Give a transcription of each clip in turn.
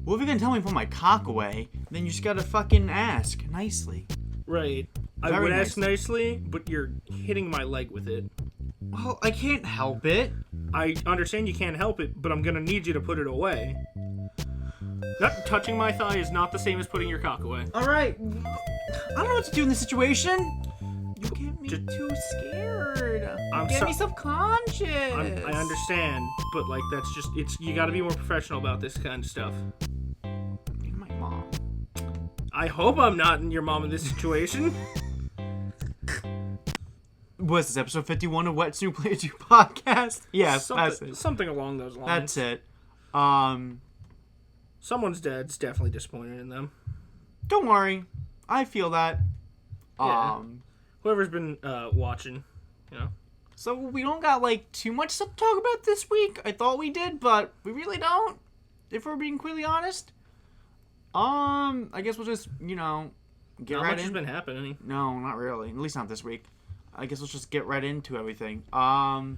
Well, if you're gonna tell me to put my cock away, then you just gotta fucking ask nicely. Right. I Very would ask nicely, but you're hitting my leg with it. Well, I can't help it. I understand you can't help it, but I'm gonna need you to put it away. That touching my thigh is not the same as putting your cock away. Alright. I don't know what to do in this situation. You get me too scared. Get me self-conscious. I understand, but like you gotta be more professional about this kind of stuff. You're my mom. I hope I'm not your mom in this situation. Was this episode 51 of Wet Snoop Play 2 podcast? Yes, that's it. Something along those lines. That's it. Someone's dad's definitely disappointed in them. Don't worry. I feel that. Yeah. Whoever's been watching, you know. So we don't got like too much stuff to talk about this week. I thought we did, but we really don't. If we're being completely honest. I guess we'll just, get not right much in. has been happening. No, not really. At least not this week. I guess let's just get right into everything. I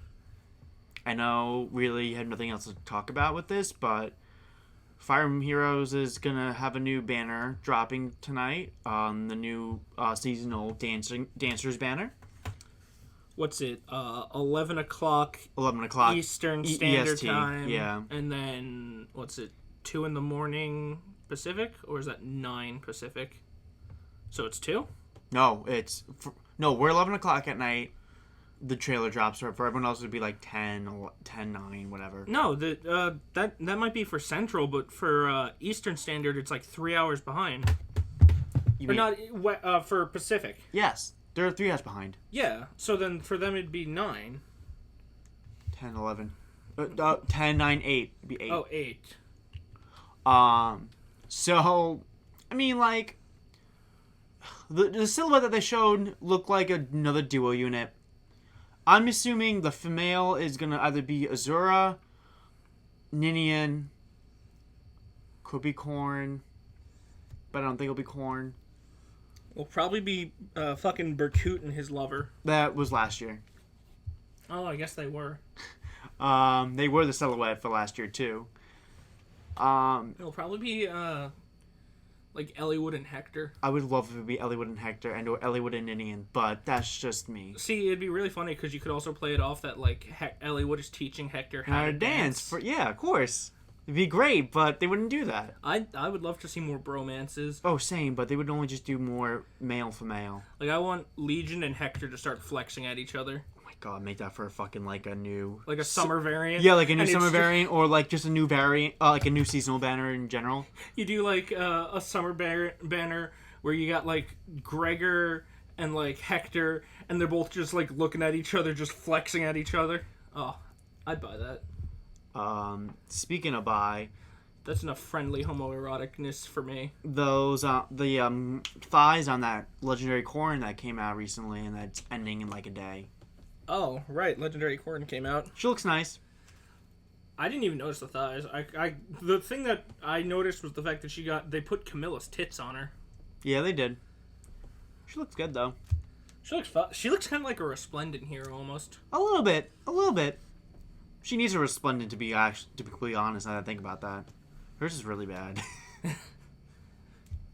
know really you had nothing else to talk about with this, but Fire Emblem Heroes is gonna have a new banner dropping tonight. The new seasonal dancers banner. What's it? 11 o'clock. 11 o'clock Eastern Standard EST, Time. Yeah. And then what's it? 2 in the morning Pacific, or is that 9 Pacific? So it's 2? No, we're 11 o'clock at night. The trailer drops, or for everyone else it would be like 10, 9, whatever. No, that might be for Central, but for Eastern Standard, it's like 3 hours behind. For Pacific. Yes, they're 3 hours behind. Yeah, so then for them it'd be 9. 10, 11. 10, 9, 8. It'd be 8. Oh, 8. So, I mean, like, the silhouette that they showed looked like another duo unit. I'm assuming the female is going to either be Azura, Ninian, could be Korn, but I don't think it'll be Korn. Will probably be fucking Berkut and his lover. That was last year. Oh, I guess they were. They were the silhouette for last year, too. It'll probably be like Eliwood and Hector. I would love if it would be Eliwood and Hector and or Eliwood and Ninian, but that's just me. See, it'd be really funny because you could also play it off that like Eliwood is teaching Hector how to dance. Yeah, of course. It'd be great, but they wouldn't do that. I would love to see more bromances. Oh, same, but they would only just do more male for male. Like, I want Legion and Hector to start flexing at each other. Oh my god, make that for a fucking, like, a new... Like a summer variant? Yeah, like a new summer variant, or, like, just a new variant, like a new seasonal banner in general. You do, like, a summer banner where you got, like, Gregor and, like, Hector, and they're both just, like, looking at each other, just flexing at each other. Oh, I'd buy that. Speaking of bi, that's enough friendly homoeroticness for me. Those the thighs on that legendary corn that came out recently and that's ending in like a day. Oh, right, legendary corn came out. She looks nice. I didn't even notice the thighs. The thing that I noticed was the fact that they put Camilla's tits on her. Yeah, they did. She looks good though. She looks fun. She looks kind of like a resplendent hero almost. A little bit. She needs a resplendent to be completely honest. Now that I think about that, hers is really bad.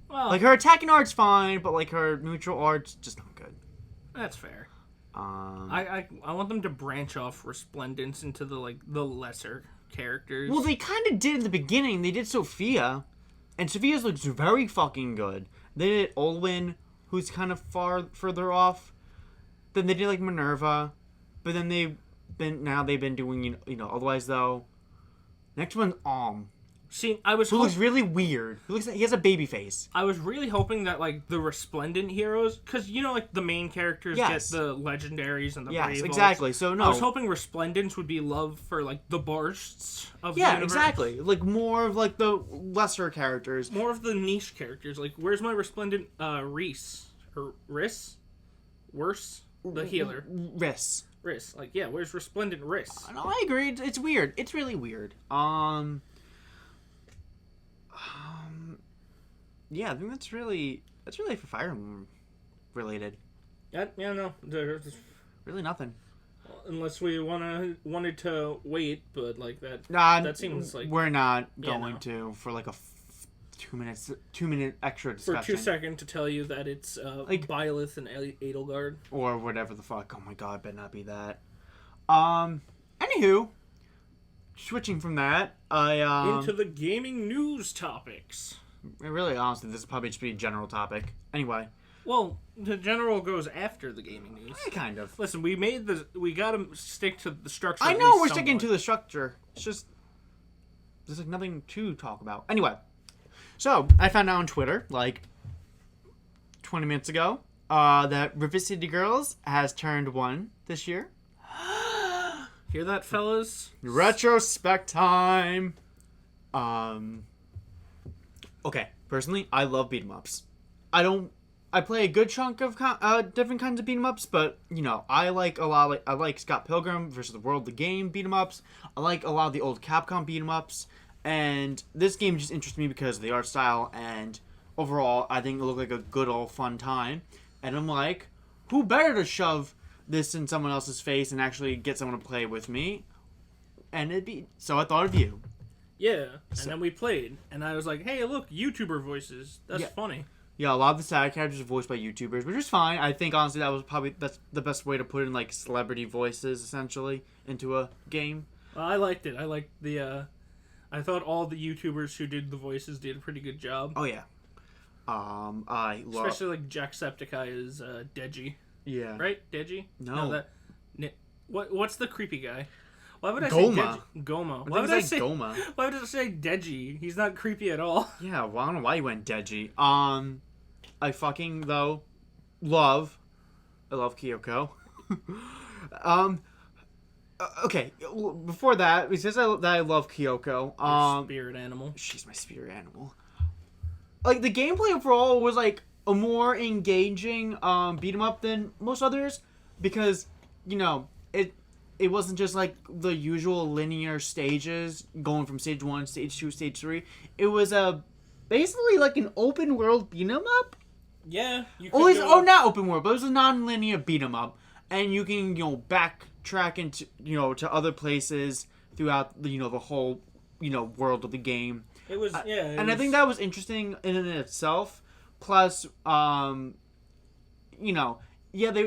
Well, like her attacking art's fine, but like her neutral art's just not good. That's fair. I want them to branch off resplendence into the lesser characters. Well, they kind of did in the beginning. They did Sophia, and Sophia's looks very fucking good. They did Olwen, who's kind of further off. Then they did like Minerva, but then they've been doing otherwise though. Next one's See, who looks really weird. He has a baby face. I was really hoping that like the resplendent heroes, because like the main characters get the legendaries and the brave exactly. So no, I was hoping resplendence would be love for like the bursts of the universe. Exactly. Like more of like the lesser characters, more of the niche characters. Like where's my resplendent Reese or Riss? Worse, the healer. Riss. Like where's resplendent Riss? No, I agree. It's weird. It's really weird. Yeah, I think that's really for Fire Emblem related. Yeah, no, there's really nothing. Unless we wanted to wait, but like that. Nah, that seems like we're not going to for like 2 minute extra For discussion. 2 seconds to tell you that it's Byleth and Edelgard. Or whatever the fuck. Oh my god, better not be that. Anywho, switching from that, Into the gaming news topics. really, honestly, this is probably just be a general topic. Anyway. Well, the general goes after the gaming news. Kind of. Listen, we gotta stick to the structure. I at know least we're sticking to somewhat. the structure. It's just there's like nothing to talk about. Anyway, so I found out on Twitter like 20 minutes ago that River City Girls has turned 1 this year. Hear that, fellas? Retrospect time. Okay, personally, I love beat 'em ups. I play a good chunk of different kinds of beat 'em ups, but you know, I like a lot. I like Scott Pilgrim versus the World, the game beat 'em ups. I like a lot of the old Capcom beat 'em ups, and this game just interests me because of the art style and overall, I think it looked like a good old fun time. And I'm like, who better to shove this in someone else's face and actually get someone to play with me? And so I thought of you. Yeah, and then we played, and I was like, "Hey, look, YouTuber voices. That's Yeah. funny." Yeah, a lot of the side characters are voiced by YouTubers, which is fine. I think honestly that's the best way to put in like celebrity voices essentially into a game. Well, I liked it. I liked the. I thought all the YouTubers who did the voices did a pretty good job. Oh yeah. I love. Especially like Jacksepticeye is Deji, Yeah. right? Deji? No. What's the creepy guy? Why would I Goma. say Deji? Goma. I think it's like Goma. Why would I say Deji? He's not creepy at all. Yeah. Well, I don't know why you went Deji. I fucking though love. I love Kyoko. Okay. Before that, it says that I love Kyoko. Your spirit animal. She's my spirit animal. Like the gameplay overall was like a more engaging beat 'em up than most others because you know it wasn't just like the usual linear stages going from stage 1, stage 2, stage 3. It was basically like an open world beat 'em up. Yeah. You could go... Not open world, but it was a non-linear beat 'em up, and you can backtrack into to other places throughout the whole world of the game. It was I think that was interesting in and of itself. Plus, they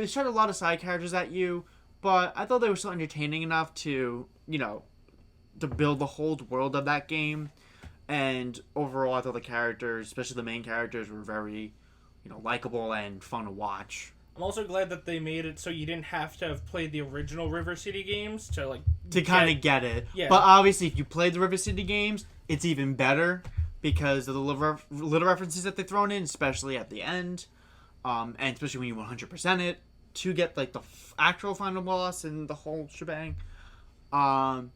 shot a lot of side characters at you, but I thought they were still entertaining enough to build the whole world of that game. And overall, I thought the characters, especially the main characters, were very, likable and fun to watch. I'm also glad that they made it so you didn't have to have played the original River City games to kind of get it. Yeah. But obviously, if you played the River City games, it's even better because of the little references that they've thrown in, especially at the end, and especially when you 100% it to get like the actual final boss and the whole shebang. And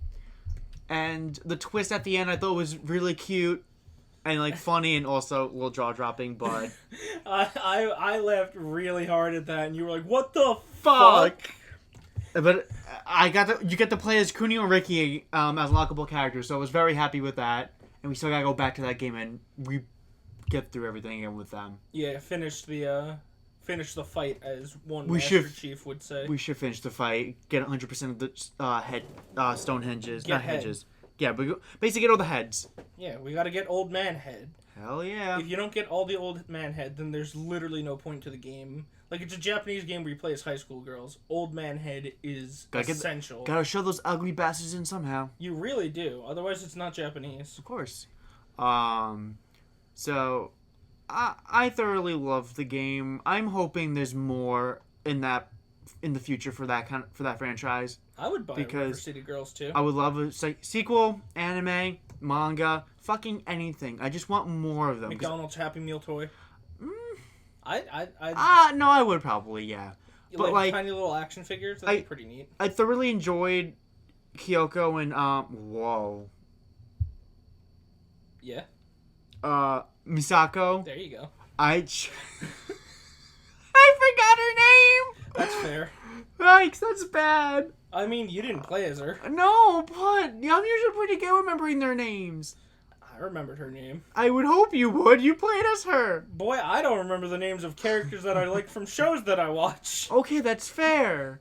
the twist at the end I thought was really cute and like funny and also a little jaw dropping, but I laughed really hard at that, and you were like, "What the fuck?" But you get to play as Kunio and Ricky as unlockable characters, so I was very happy with that. And we still gotta go back to that game and get through everything again with them. Yeah, finish the fight, as one We Master should- Chief would say. We should finish the fight, get 100% of the stone hedges, Get not head. hedges. Yeah, but basically get all the heads. Yeah, we gotta get Old Man Head. Hell yeah. If you don't get all the Old Man Head, then there's literally no point to the game. Like, it's a Japanese game where you play as high school girls. Old Man Head is essential. Gotta show those ugly bastards in somehow. You really do. Otherwise, it's not Japanese. Of course. So I thoroughly love the game. I'm hoping there's more in the future for that franchise. I would buy River Because City Girls too. I would love a sequel, anime, manga, fucking anything. I just want more of them. McDonald's Happy Meal toy. No, I would probably, yeah. But like tiny little action figures. That'd be pretty neat. I thoroughly enjoyed Kyoko and whoa. Yeah. Misako. There you go. I forgot her name. That's fair. Yikes, that's bad. I mean, you didn't play as her. No, but I'm usually pretty good remembering their names. I remembered her name. I would hope you would. You played as her. Boy, I don't remember the names of characters that I like from shows that I watch. Okay, that's fair.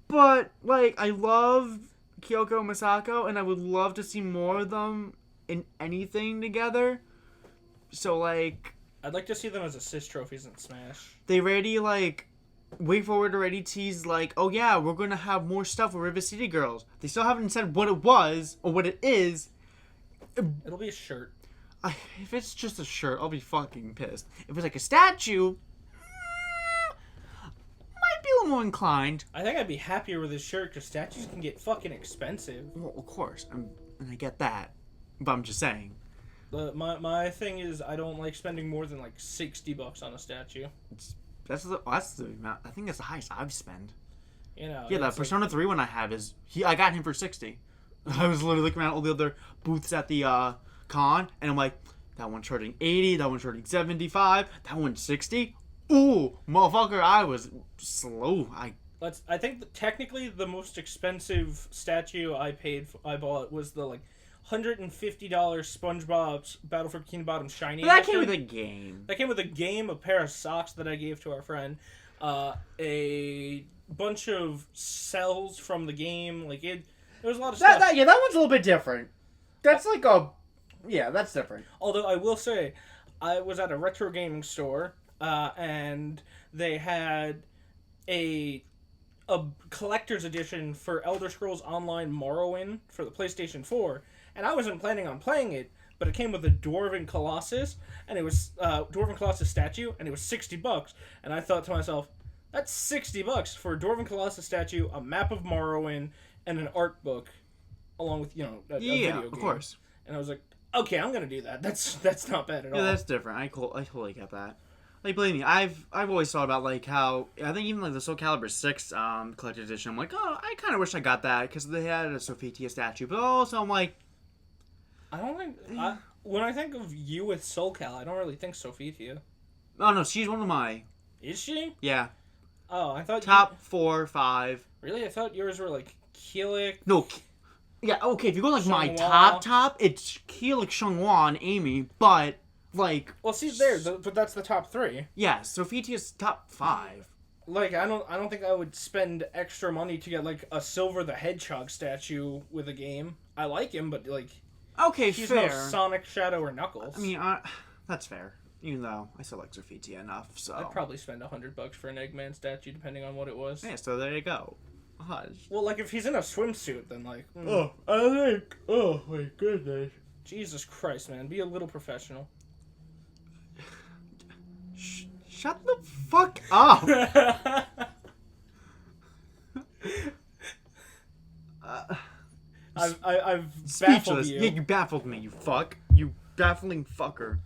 But, like, I love Kyoko and Misako, and I would love to see more of them in anything together. So, like, I'd like to see them as assist trophies in Smash. they already, like, WayForward already teased, like, oh yeah, we're gonna have more stuff with River City Girls. They still haven't said what it was or what it is. It'll be a shirt. If it's just a shirt, I'll be fucking pissed. If it's like a statue, might be a little more inclined. I think I'd be happier with his shirt because statues can get fucking expensive. Well, of course, and I get that, but I'm just saying. My thing is I don't like spending more than like $60 on a statue. That's the amount. I think that's the highest I've spent. You know. Yeah, the Persona 3 one I have is I got him for 60. I was literally looking around all the other booths at the con, and I'm like, that one's charging 80, that one's charging 75, that one's 60. Ooh, motherfucker, I was slow. I think technically the most expensive statue I bought was the like $150 SpongeBob's Battle for Bikini Bottom shiny. But that came with a game. That came with a game, a pair of socks that I gave to our friend, a bunch of cells from the game. Like there was a lot of stuff. That one's a little bit different. That's like that's different. Although I will say, I was at a retro gaming store, and they had a collector's edition for Elder Scrolls Online Morrowind for the PlayStation 4, and I wasn't planning on playing it, but it came with a Dwarven Colossus, and it was Dwarven Colossus statue, and it was $60, and I thought to myself, that's $60 for a Dwarven Colossus statue, a map of Morrowind, and an art book, along with a video game. Of course. And I was like, okay, I'm gonna do that. That's not bad at all. Yeah, that's different. I totally get that. Like, believe me, I've always thought about like how I think even like the Soul Calibur 6 collector's edition. I'm like, oh, I kind of wish I got that because they had a Sophitia statue, but also I'm like, I don't think when I think of you with Soul Cal, I don't really think Sophitia. oh no, she's one of my Is she? yeah Oh, I thought top 4 or 5. Really, I thought yours were like Keelik. No, yeah, okay. If you go like my Xianghua. top, it's Keelik, Xianghua, and Amy, but like, Well, see there, but that's the top 3. yeah, Sophitia's top 5. Like I don't think I would spend extra money to get like a Silver the Hedgehog statue with a game. I like him, but like Okay, he's fair. no Sonic, Shadow, or Knuckles. I mean, that's fair. Even though I still like Sophitia enough, so I'd probably spend $100 for an Eggman statue, depending on what it was. yeah. So there you go. Well, like if he's in a swimsuit, then like. Oh, I think. Oh my goodness. Jesus Christ, man! Be a little professional. Shut the fuck up. I've baffled Speechless. you. Yeah, you baffled me. You fuck. You baffling fucker.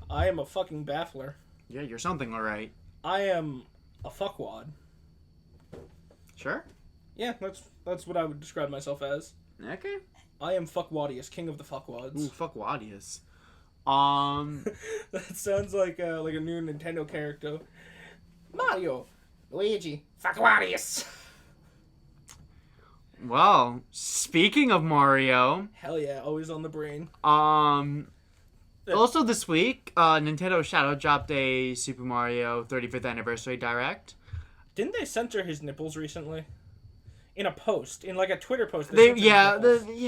I am a fucking baffler. Yeah, you're something, all right. I am a fuckwad. Sure. Yeah, that's what I would describe myself as. Okay. I am Fuckwadius, king of the fuckwads. Ooh, fuck Wadius. That sounds like a new Nintendo character. Mario, Luigi, Fuckwadius. Well, speaking of Mario, Hell yeah, always on the brain. also this week, Nintendo Shadow dropped a Super Mario 35th Anniversary Direct. Didn't they censor his nipples recently? In a post, in like a Twitter post. But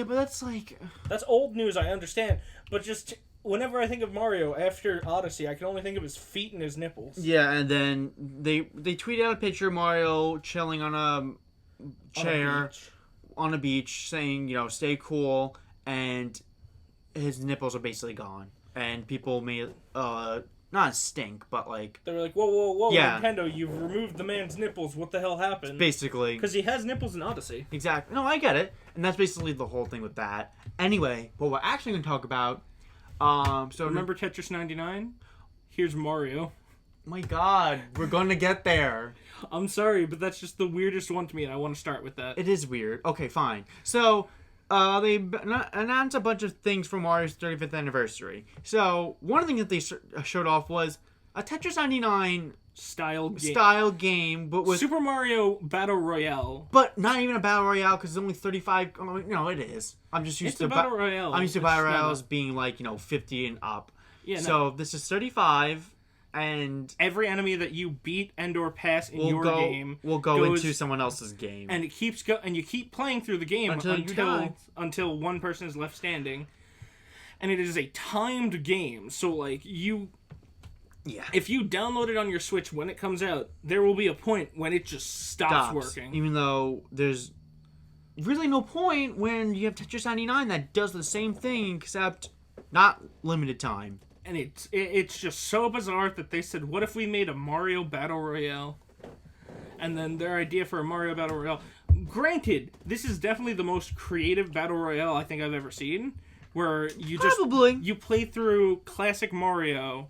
that's like, That's old news, I understand. But just whenever I think of Mario after Odyssey, I can only think of his feet and his nipples. yeah, and then they tweeted out a picture of Mario chilling on a chair on a beach saying, stay cool, and his nipples are basically gone. And people made, not stink, but like... They were like, whoa, Yeah. Nintendo, you've removed the man's nipples. What the hell happened? Basically. Because he has nipples in Odyssey. Exactly. No, I get it. And that's basically the whole thing with that. Anyway, what we're actually going to talk about... So Remember Tetris 99? Here's Mario. My god, we're going to get there. I'm sorry, but that's just the weirdest one to me, and I want to start with that. It is weird. Okay, fine. So, they announced a bunch of things for Mario's 35th anniversary. So, one of the things that they showed off was a Tetris 99 style game, but with Super Mario Battle Royale. but not even a battle royale because it's only 35. No, it is. I'm just used It's to a battle royale. I'm used to It's battle not royales being like 50 and up. Yeah. So this is 35, and every enemy that you beat and or pass in we'll go game goes into someone else's game. and it keeps and you keep playing through the game Until you die. until one person is left standing. and it is a timed game. So like Yeah. if you download it on your Switch when it comes out, there will be a point when it just stops working. Even though there's really no point when you have Tetris 99 that does the same thing except not limited time. And it's just so bizarre that they said, what if we made a Mario Battle Royale? And then their idea for a Mario Battle Royale... Granted, this is definitely the most creative Battle Royale I think I've ever seen. Where you you play through classic Mario,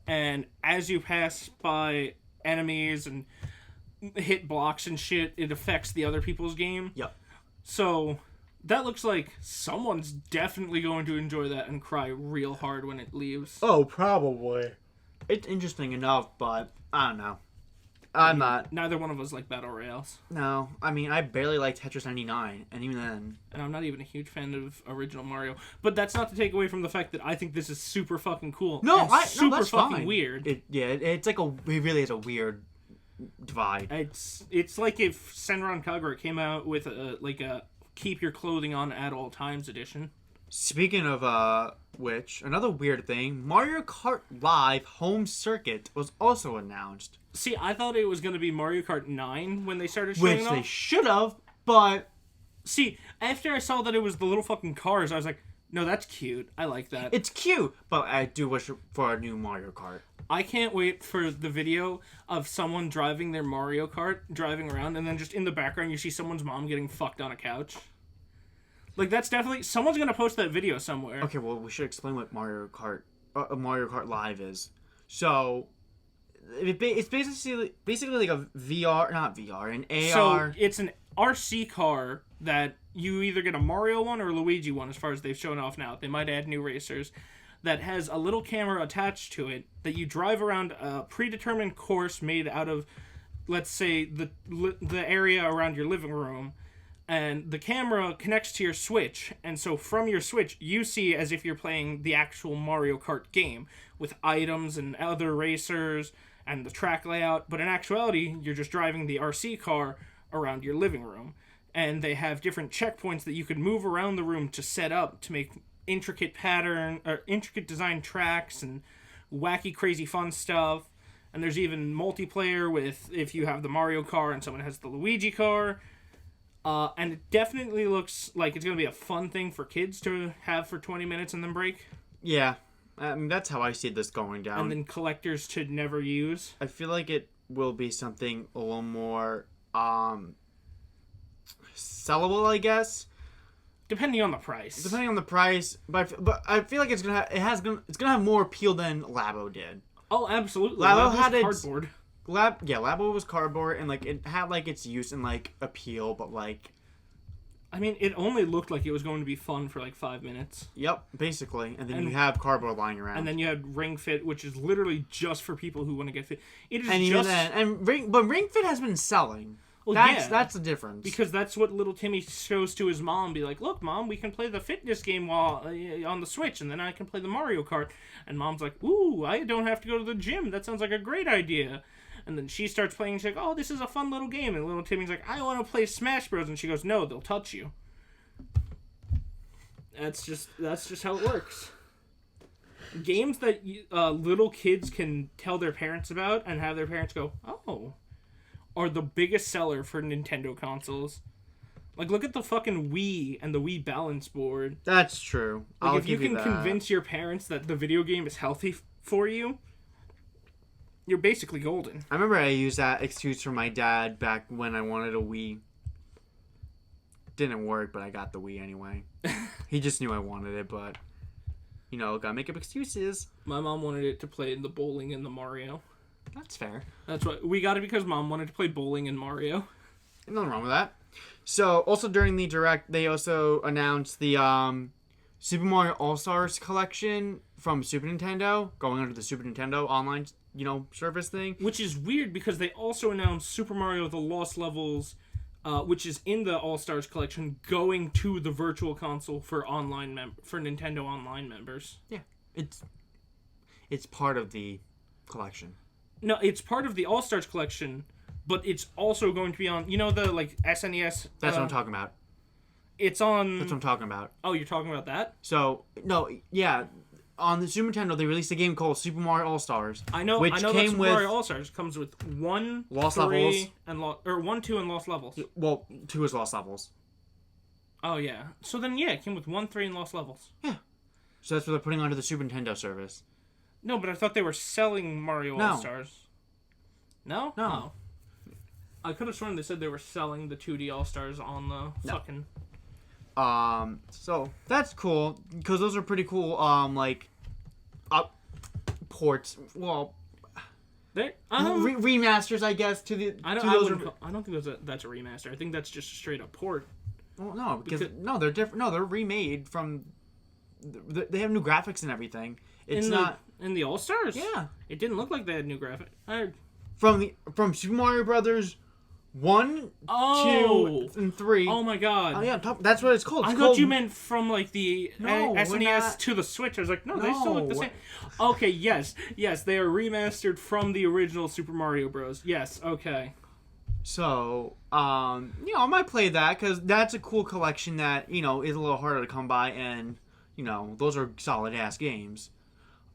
and as you pass by enemies and hit blocks and shit, it affects the other people's game. Yep. So... that looks like someone's definitely going to enjoy that and cry real hard when it leaves. Oh, probably. It's interesting enough, but I don't know. I'm not. Neither one of us like Battle Royales. No, I mean, I barely like Tetris 99, and even then... And I'm not even a huge fan of original Mario. But that's not to take away from the fact that I think this is super fucking cool. No, and super that's fucking fine. Weird. It's like it really is a weird divide. It's like if Senran Kagura came out with a keep your clothing on at all times edition. Speaking of which, another weird thing, Mario Kart Live Home Circuit was also announced. See, I thought it was going to be Mario Kart 9 when they started showing Which it off. they should have, but... See, after I saw that it was the little fucking cars, I was like, no, that's cute. I like that. It's cute, but I do wish for a new Mario Kart. I can't wait for the video of someone driving their Mario Kart, driving around, and then just in the background you see someone's mom getting fucked on a couch. Like, that's definitely... someone's going to post that video somewhere. Okay, well, we should explain what Mario Kart Live is. So, it's basically like a VR... Not VR, an AR... So, it's an RC car that you either get a Mario one or a Luigi one, as far as they've shown off now. They might add new racers. That has a little camera attached to it that you drive around a predetermined course made out of, let's say, the area around your living room. And the camera connects to your Switch, and so from your Switch, you see as if you're playing the actual Mario Kart game, with items and other racers, and the track layout, but in actuality, you're just driving the RC car around your living room. And they have different checkpoints that you can move around the room to set up to make intricate design tracks, and wacky, crazy fun stuff. And there's even multiplayer with, if you have the Mario car and someone has the Luigi car. And it definitely looks like it's going to be a fun thing for kids to have for 20 minutes and then break. Yeah. I mean, that's how I see this going down. And then collectors to never use. I feel like it will be something a little more, sellable, I guess. Depending on the price. Depending on the price. But I feel like it's gonna have more appeal than Labo did. Oh, absolutely. Labo had cardboard. Labo was cardboard, and like it had like its use and like appeal, but like, I mean, it only looked like it was going to be fun for like 5 minutes. Yep, basically. And then you have cardboard lying around. And then you had Ring Fit, which is literally just for people who want to get fit. It is and just... but Ring Fit has been selling. Well, That's the difference. Because that's what little Timmy shows to his mom. Be like, look, Mom, we can play the fitness game while on the Switch, and then I can play the Mario Kart. And Mom's like, ooh, I don't have to go to the gym. That sounds like a great idea. And then she starts playing, and she's like, oh, this is a fun little game. And little Timmy's like, I want to play Smash Bros. And she goes, no, they'll touch you. That's just how it works. Games that little kids can tell their parents about and have their parents go, oh, are the biggest seller for Nintendo consoles. Like, look at the fucking Wii and the Wii balance board. That's true. Like, if you can convince your parents that the video game is healthy for you, you're basically golden. I remember I used that excuse from my dad back when I wanted a Wii. Didn't work, but I got the Wii anyway. He just knew I wanted it, but, you know, gotta make up excuses. My mom wanted it to play in the bowling and the Mario. That's fair. That's why we got it, because Mom wanted to play bowling and Mario. Nothing wrong with that. So, also during the Direct, they also announced the Super Mario All-Stars collection from Super Nintendo, going under the Super Nintendo online, service thing. Which is weird, because they also announced Super Mario The Lost Levels, which is in the All-Stars collection, going to the Virtual Console for for Nintendo Online members. Yeah, it's part of the collection. No, it's part of the All-Stars collection, but it's also going to be on, the, SNES... That's what I'm talking about. It's on. That's what I'm talking about. Oh, you're talking about that? So no, yeah, on the Super Nintendo they released a game called Super Mario All Stars. I know. Which I know came that Super with- Mario All Stars comes with 1, Lost 3, Levels. and 1, 2, and Lost Levels. Well, 2 is Lost Levels. Oh yeah. So then yeah, it came with 1, 3, and Lost Levels. So that's what they're putting onto the Super Nintendo service. No, but I thought they were selling Mario No. All Stars. No. No. Oh. I could have sworn they said they were selling the 2D All Stars on the fucking. So that's cool because those are pretty cool. Like, ports. Well, They. remasters, I guess. To the I don't. to I, those wouldn't call- I don't think that's a remaster. I think that's just a straight up port. well, no, because Because- no, they're different. No, they're remade from. They have new graphics and everything. It's in not. in the All Stars. Yeah. It didn't look like they had new graphics. From Super Mario Brothers 1, Oh. 2, and 3. Oh my god. Oh yeah, that's what it's called. I It's thought called- you meant from like the No, we're SNES not- to the Switch. I was like, no, they still look the No. same. Okay, yes, they are remastered from the original Super Mario Bros. Yes, okay. So, I might play that because that's a cool collection that, is a little harder to come by, and, those are solid ass games.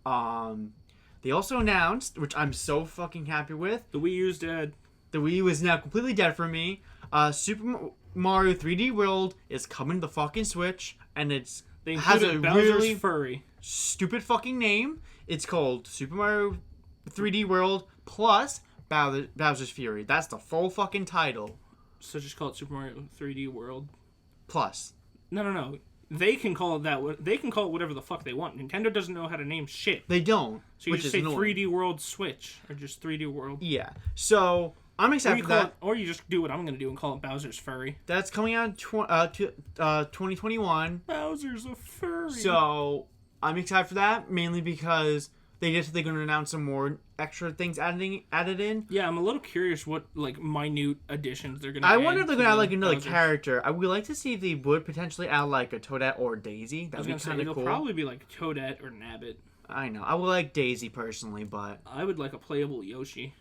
They also announced, which I'm so fucking happy with, The Wii U's dead. the Wii U is now completely dead for me. Super Mario 3D World is coming to the fucking Switch, and They has a included Bowser's really furry. stupid fucking name. It's called Super Mario 3D World plus Bowser's Fury. That's the full fucking title. So just call it Super Mario 3D World. Plus. No. They can call it that. They can call it whatever the fuck they want. Nintendo doesn't know how to name shit. They don't. So you which just is say annoying. 3D World Switch or just 3D World. Yeah. So I'm Or excited you, for call that. it, or you just do what I'm gonna do and call it Bowser's furry. That's coming out in 2021. Bowser's a furry. So I'm excited for that, mainly because they're going to announce some more extra things added in. Yeah, I'm a little curious what like minute additions they're gonna. I add wonder if they're to going to add the like another Bowser's. character. I would like to see if they would potentially add like a Toadette or Daisy. I was That'd be gonna say kind of it'll cool. probably be like Toadette or Nabbit. I know. I would like Daisy personally, but I would like a playable Yoshi.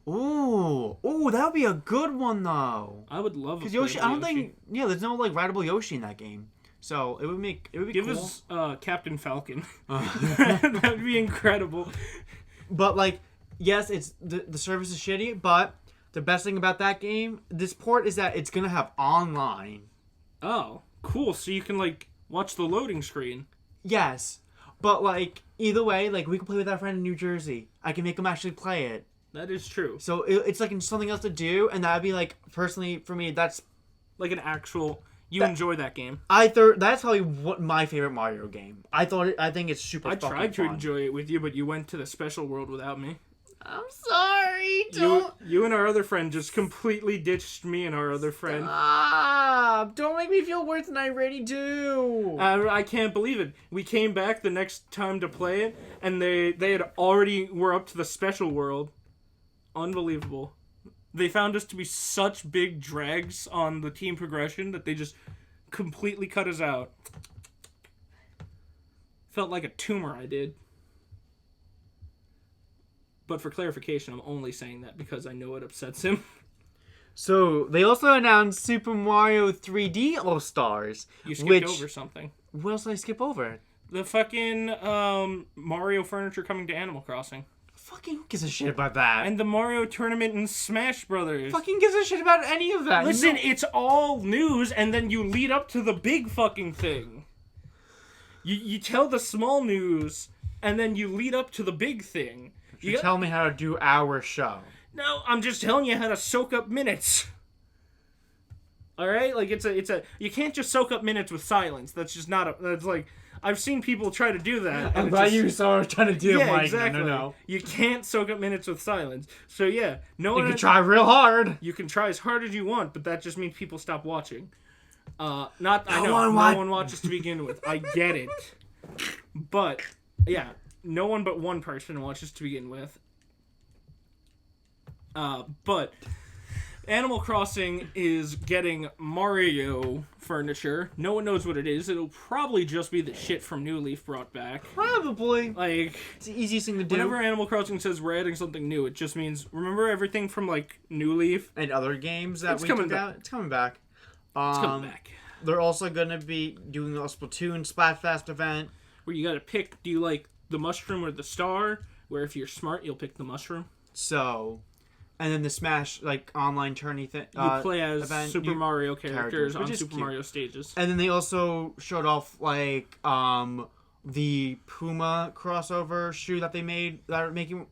ooh, that would be a good one though. I would love a Because Yoshi, I playable don't think, there's no like rideable Yoshi in that game, so it would be Give cool. us Captain Falcon. That would be incredible. But like, yes, it's the service is shitty, but the best thing about that game, this port, is that it's gonna have online. Oh, cool! So you can like watch the loading screen. Yes, but like either way, like we can play with our friend in New Jersey. I can make him actually play it. That is true. So it's like something else to do, and that'd be like personally for me. That's Like an actual. You enjoy that game. that's probably what my favorite Mario game. I think it's super. I fucking tried to fun. enjoy it with you, but you went to the special world without me. I'm sorry. You and our other friend just completely ditched me and our other friend. Don't make me feel worse than I already do. I can't believe it. We came back the next time to play it, and they had already were up to the special world. Unbelievable. They found us to be such big drags on the team progression that they just completely cut us out. Felt like a tumor I did. But for clarification, I'm only saying that because I know it upsets him. So they also announced Super Mario 3D All Stars. You skipped over something. What else did I skip over? The fucking Mario furniture coming to Animal Crossing. Fucking who gives a shit about that? And the Mario tournament in Smash Brothers. Fucking gives a shit about any of that. Listen, it's all news, and then you lead up to the big fucking thing. You tell the small news, and then you lead up to the big thing. You tell me how to do our show. No, I'm just telling you how to soak up minutes. All right, like it's a you can't just soak up minutes with silence. That's just not that's like I've seen people try to do that. I'm glad you saw trying to do it, Yeah, Mike. exactly. No. You can't soak up minutes with silence. So yeah, no You one can try real hard. You can try as hard as you want, but that just means people stop watching. I know no one watches to begin with. I get it, but yeah, no one but one person watches to begin with. But Animal Crossing is getting Mario furniture. No one knows what it is. It'll probably just be the shit from New Leaf brought back. Probably. Like, It's the easiest thing to do. whenever Animal Crossing says we're adding something new, it just means, remember everything from, like, New Leaf? And other games that It's we coming took back. out? It's coming back. It's coming back. they're also gonna be doing a Splatoon Splatfest event. where you got to pick. Do you like the mushroom or the star? Where if you're smart, you'll pick the mushroom. So, and then the Smash like online tourney thing. You play as event, Super Mario characters, characters which on is Super cute. Mario stages. And then they also showed off like the Puma crossover shoe that they made that are making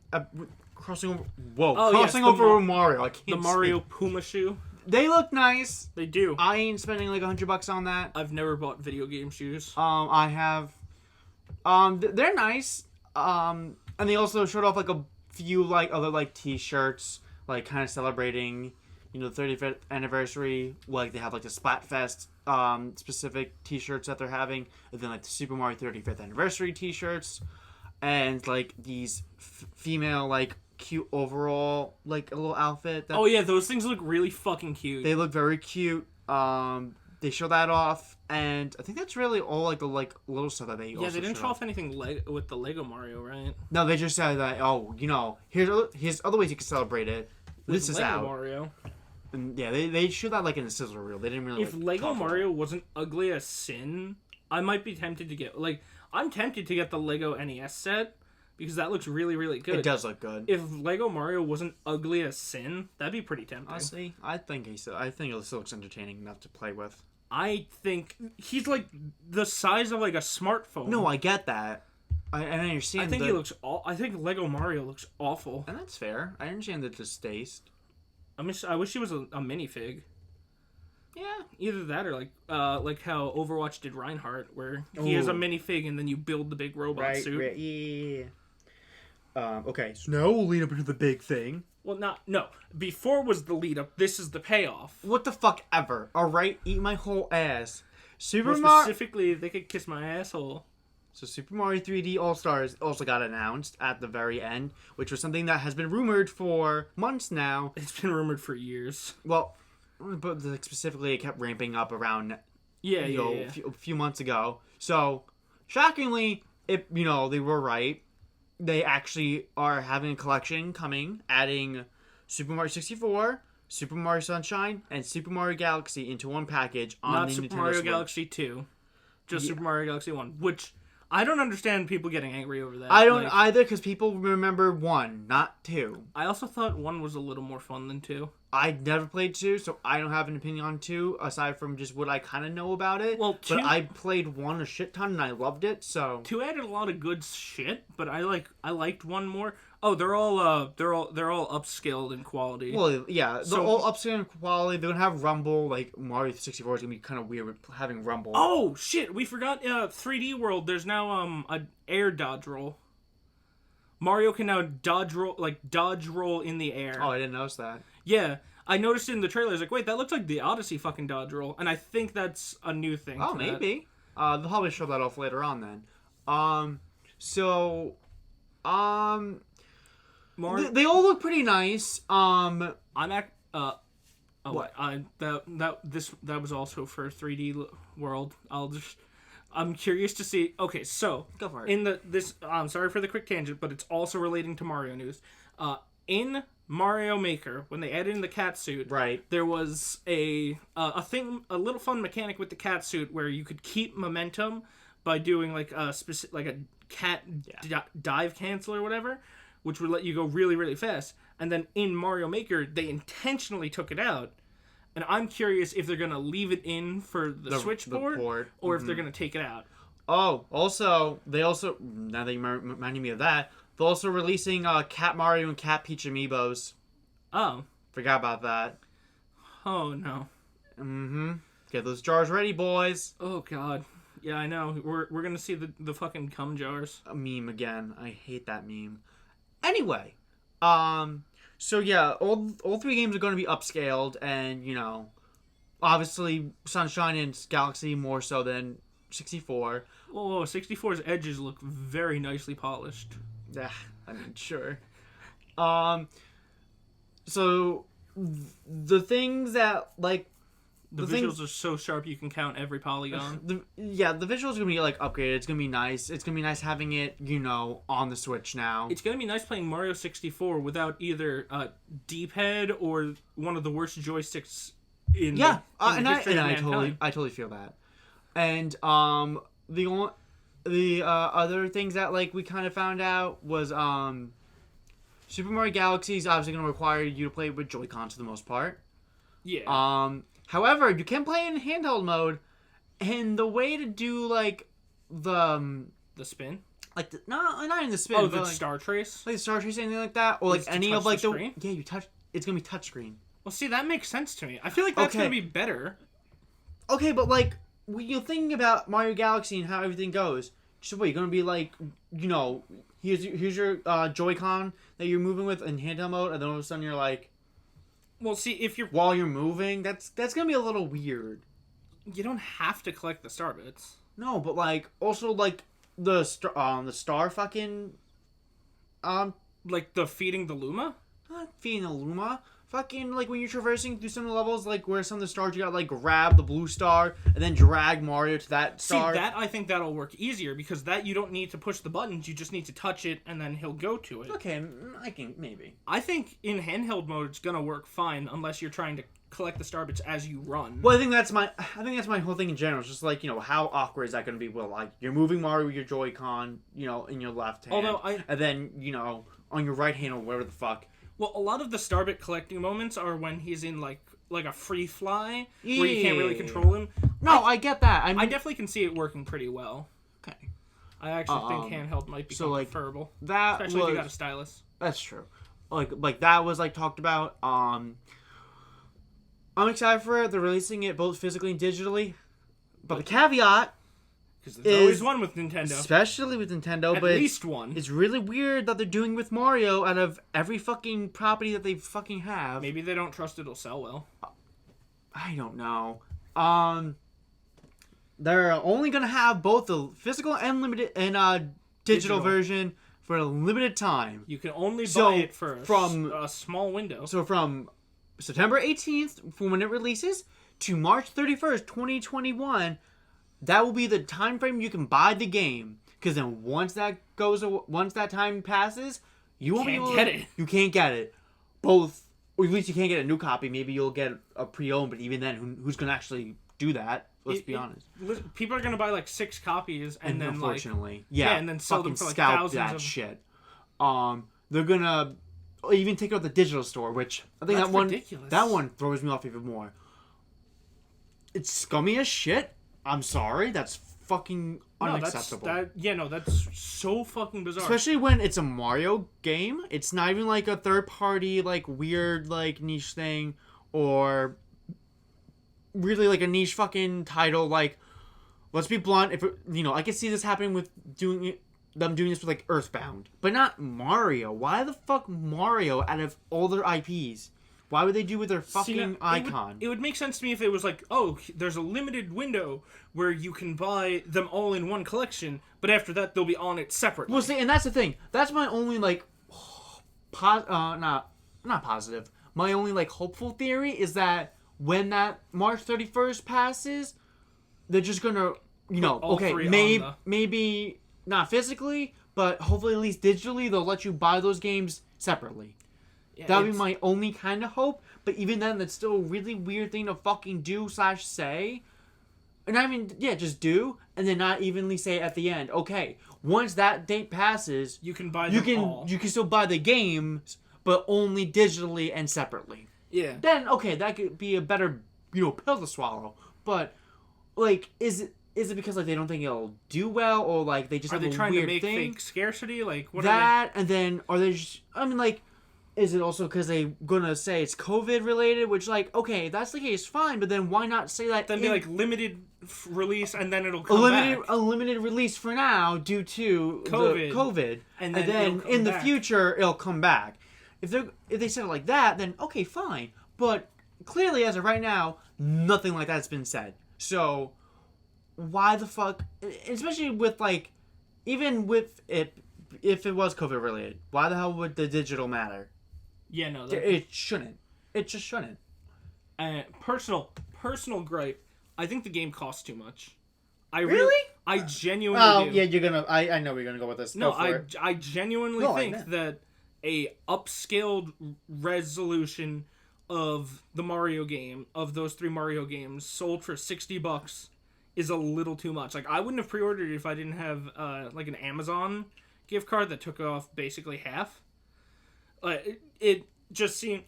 crossing over. Whoa, Oh, crossing yes, the over with Mario. I can't. The Mario Puma shoe. They look nice. They do. I ain't spending like $100 on that. I've never bought video game shoes. I have. They're nice. And they also showed off like a few like other like T-shirts, like kind of celebrating, the 35th anniversary. Like they have like the Splatfest specific T-shirts that they're having, and then like the Super Mario 35th anniversary T-shirts, and like these female like cute overall like a little outfit. That Oh yeah, those things look really fucking cute. they look very cute. They show that off, and I think that's really all like the like little stuff that they yeah, also they didn't showed show off anything with the Lego Mario, right? No, they just said that. Oh, here's other ways you can celebrate it. This With is Lego out. Mario. And yeah, they showed that like in a sizzle reel. They didn't really. If like, Lego talk about Mario wasn't ugly as sin, I might be tempted to get I'm tempted to get the Lego NES set because that looks really really it. good. It does look good. If Lego Mario wasn't ugly as sin, that'd be pretty tempting. Honestly, I think it still looks entertaining enough to play with. I think he's like the size of like a smartphone. No, I get that. I understand. I think he looks. I think Lego Mario looks awful. and that's fair. I understand the distaste. I wish he was a minifig. Yeah. Either that or like how Overwatch did Reinhardt, where he has a Ooh. minifig and then you build the big robot suit. Yeah. Okay, so now we'll lead up into the big thing. Well, no. Before was the lead up. This is the payoff. What the fuck ever? All right, eat my whole ass. Super More Mario. specifically, they could kiss my asshole. So Super Mario 3D All Stars also got announced at the very end, which was something that has been rumored for months now. It's been rumored for years. Well, but like, specifically, it kept ramping up around Yeah, a few months ago. So shockingly, they were right. They actually are having a collection coming, adding Super Mario 64, Super Mario Sunshine, and Super Mario Galaxy into one package on Not the Super Nintendo Mario Switch. Galaxy 2. Just Super Mario Galaxy 1, which I don't understand people getting angry over that. I don't either, because people remember 1, not 2. I also thought 1 was a little more fun than 2. I never played 2, so I don't have an opinion on 2, aside from just what I kind of know about it. Well, 2 but I played 1 a shit ton, and I loved it, so... 2 added a lot of good shit, but I liked 1 more. Oh, they're all upscaled in quality. Well, yeah, they're So- all upscale in quality. They're gonna have Rumble, like Mario 64 is gonna be kind of weird with having Rumble. Oh shit, we forgot 3D World. There's now an air dodge roll. Mario can now dodge roll in the air. Oh, I didn't notice that. Yeah, I noticed it in the trailer. I was like, wait, that looks like the Odyssey fucking dodge roll, and I think that's a new thing. Oh, to that. maybe. They'll probably show that off later on then. So, Mario, they all look pretty nice. I'm at What? that was also for 3D World. I'm curious to see. Okay, so Go for it. in I'm sorry for the quick tangent, but it's also relating to Mario news. In Mario Maker, when they added in the cat suit, Right. there was a little fun mechanic with the cat suit where you could keep momentum by doing like a cat dive cancel or whatever, which would let you go really really fast. And then in Mario Maker, they intentionally took it out. And I'm curious if they're gonna leave it in for the Switch port, port. or if they're gonna take it out. Oh, they also now that you reminding me of that, they're also releasing Cat Mario and Cat Peach amiibos. Oh, Forgot about that. oh no, Get those jars ready, boys. oh god, yeah, I know. We're gonna see the fucking cum jars. A meme again. I hate that meme. Anyway, so yeah, all 3 games are going to be upscaled, and obviously Sunshine and Galaxy more so than 64. Oh, 64's edges look very nicely polished. Yeah, I mean, sure. So the things that like The visuals are so sharp you can count every polygon. the visuals gonna be like upgraded. It's gonna be nice. It's gonna be nice having it, on the Switch now. It's gonna be nice playing Mario 64 without either D-pad or one of the worst joysticks in Yeah, the, in and the history of mankind. I totally feel that. And the only the other things that like we kind of found out was Super Mario Galaxy is obviously going to require you to play with Joy-Cons for the most part. Yeah. However, you can play in handheld mode, and the way to do like The spin. like no, not in the spin. Oh, but, the like, Star Trace. like Star Trace, anything like that, or like Is to any touch of like the screen? yeah, you touch. It's gonna be touchscreen. Well, see, that makes sense to me. I feel like that's Okay. gonna be better. Okay, but like when you're thinking about Mario Galaxy and how everything goes, so what you're gonna be like, here's your Joy-Con that you're moving with in handheld mode, and then all of a sudden you're like, Well, see, if you're, while you're moving, that's gonna be a little weird. you don't have to collect the star bits. No, but like also like the star fucking Like the feeding the Luma. not feeding the Luma. Fucking like when you're traversing through some of the levels, like where some of the stars you gotta like grab the blue star and then drag Mario to that star. See, that I think that'll work easier because that you don't need to push the buttons. You just need to touch it and then he'll go to it. Okay, I can maybe. I think in handheld mode it's gonna work fine unless you're trying to collect the star bits as you run. Well, I think that's my whole thing in general. It's just like how awkward is that going to be? Well, like you're moving Mario with your Joy-Con, in your left hand, and then on your right hand or whatever the fuck. Well, a lot of the starbit collecting moments are when he's in like a free fly where you can't really control him. No, I get that. I definitely can see it working pretty well. Okay. I actually think handheld might become preferable, That especially if you got a stylus. That's true. Like that was like talked about. I'm excited for it. They're releasing it both physically and digitally, but the caveat. Because there's always one with Nintendo. Especially with Nintendo, At but least one. It's really weird that they're doing with Mario out of every fucking property that they fucking have. Maybe they don't trust it'll sell well. I don't know. They're only gonna have both the physical and limited and digital version for a limited time. You can only buy it for a small window. So from September 18th, from when it releases, to March 31st, 2021. That will be the time frame you can buy the game. Because then once that time passes, you won't be able to get it. You can't get it. Both, or at least you can't get a new copy. Maybe you'll get a pre-owned, but even then, who's gonna actually do that? Let's be honest. People are gonna buy like 6 copies and then unfortunately, and then sell them for like scalp thousands that of shit. They're gonna even take out the digital store, which I think That's ridiculous. That one throws me off even more. It's scummy as shit. I'm sorry, that's fucking unacceptable. That's so fucking bizarre. Especially when it's a Mario game. It's not even like a third party, like weird, like niche thing, or really like a niche fucking title. Like, let's be blunt. If I could see this happening with them doing this with like Earthbound, but not Mario. Why the fuck Mario out of all their IPs? Why would they do with their fucking icon? It would make sense to me if it was like, oh, there's a limited window where you can buy them all in one collection, but after that they'll be on it separately. Well, see, and that's the thing. That's my only like, not positive. My only like hopeful theory is that when that March 31st passes, they're just gonna, maybe not physically, but hopefully at least digitally, they'll let you buy those games separately. Yeah, that would be my only kind of hope, but even then, that's still a really weird thing to fucking do/say. And I mean, just do, and then not evenly say at the end, okay, once that date passes, you can buy them all. You can still buy the games, but only digitally and separately. Yeah. Then, okay, that could be a better, pill to swallow. But, like, is it because, like, they don't think it'll do well, or, like, they just have a weird thing? Are they trying to make fake scarcity? Like, what that, and then, are they just, I mean, like, is it also because they're gonna say it's COVID related? Which, like, okay, if that's the case, fine. But then why not say that? Then be like limited release, and then it'll come back. A limited release for now due to COVID, and then in the future it'll come back. If they said it like that, then okay, fine. But clearly, as of right now, nothing like that's been said. So why the fuck? Especially with like, even with it, if it was COVID related, why the hell would the digital matter? Yeah, no, it shouldn't. It just shouldn't. Personal gripe. I think the game costs too much. Really? I genuinely do. Yeah, you're gonna. I know you're gonna go with this. No, I genuinely think that a upscaled resolution of the Mario game, of those 3 Mario games, sold for $60 is a little too much. Like, I wouldn't have pre-ordered it if I didn't have, like, an Amazon gift card that took off basically half. It just seemed...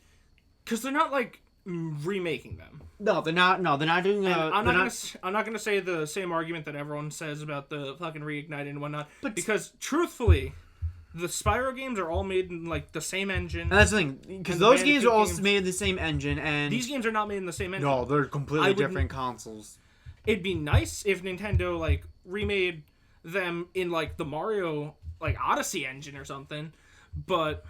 Because they're not, like, remaking them. No, they're not. No, they're not doing. I'm not gonna say the same argument that everyone says about the fucking Reignited and whatnot. But because truthfully, the Spyro games are all made in like the same engine. And that's the thing, because those games are all made in the same engine, and these games are not made in the same engine. No, they're completely different consoles. It'd be nice if Nintendo like remade them in like the Mario like Odyssey engine or something, but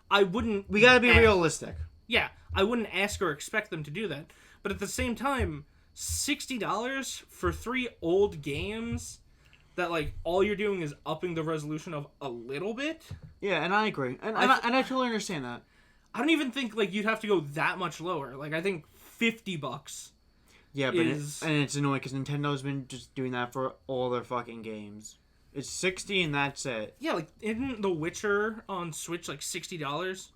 I wouldn't. We gotta be realistic. Yeah, I wouldn't ask or expect them to do that. But at the same time, $60 for 3 old games that, like, all you're doing is upping the resolution of a little bit? Yeah, and I agree. And I totally understand that. I don't even think, like, you'd have to go that much lower. Like, I think $50 Yeah, but it's annoying because Nintendo's been just doing that for all their fucking games. It's 60 and that's it. Yeah, like, isn't The Witcher on Switch, like, $60?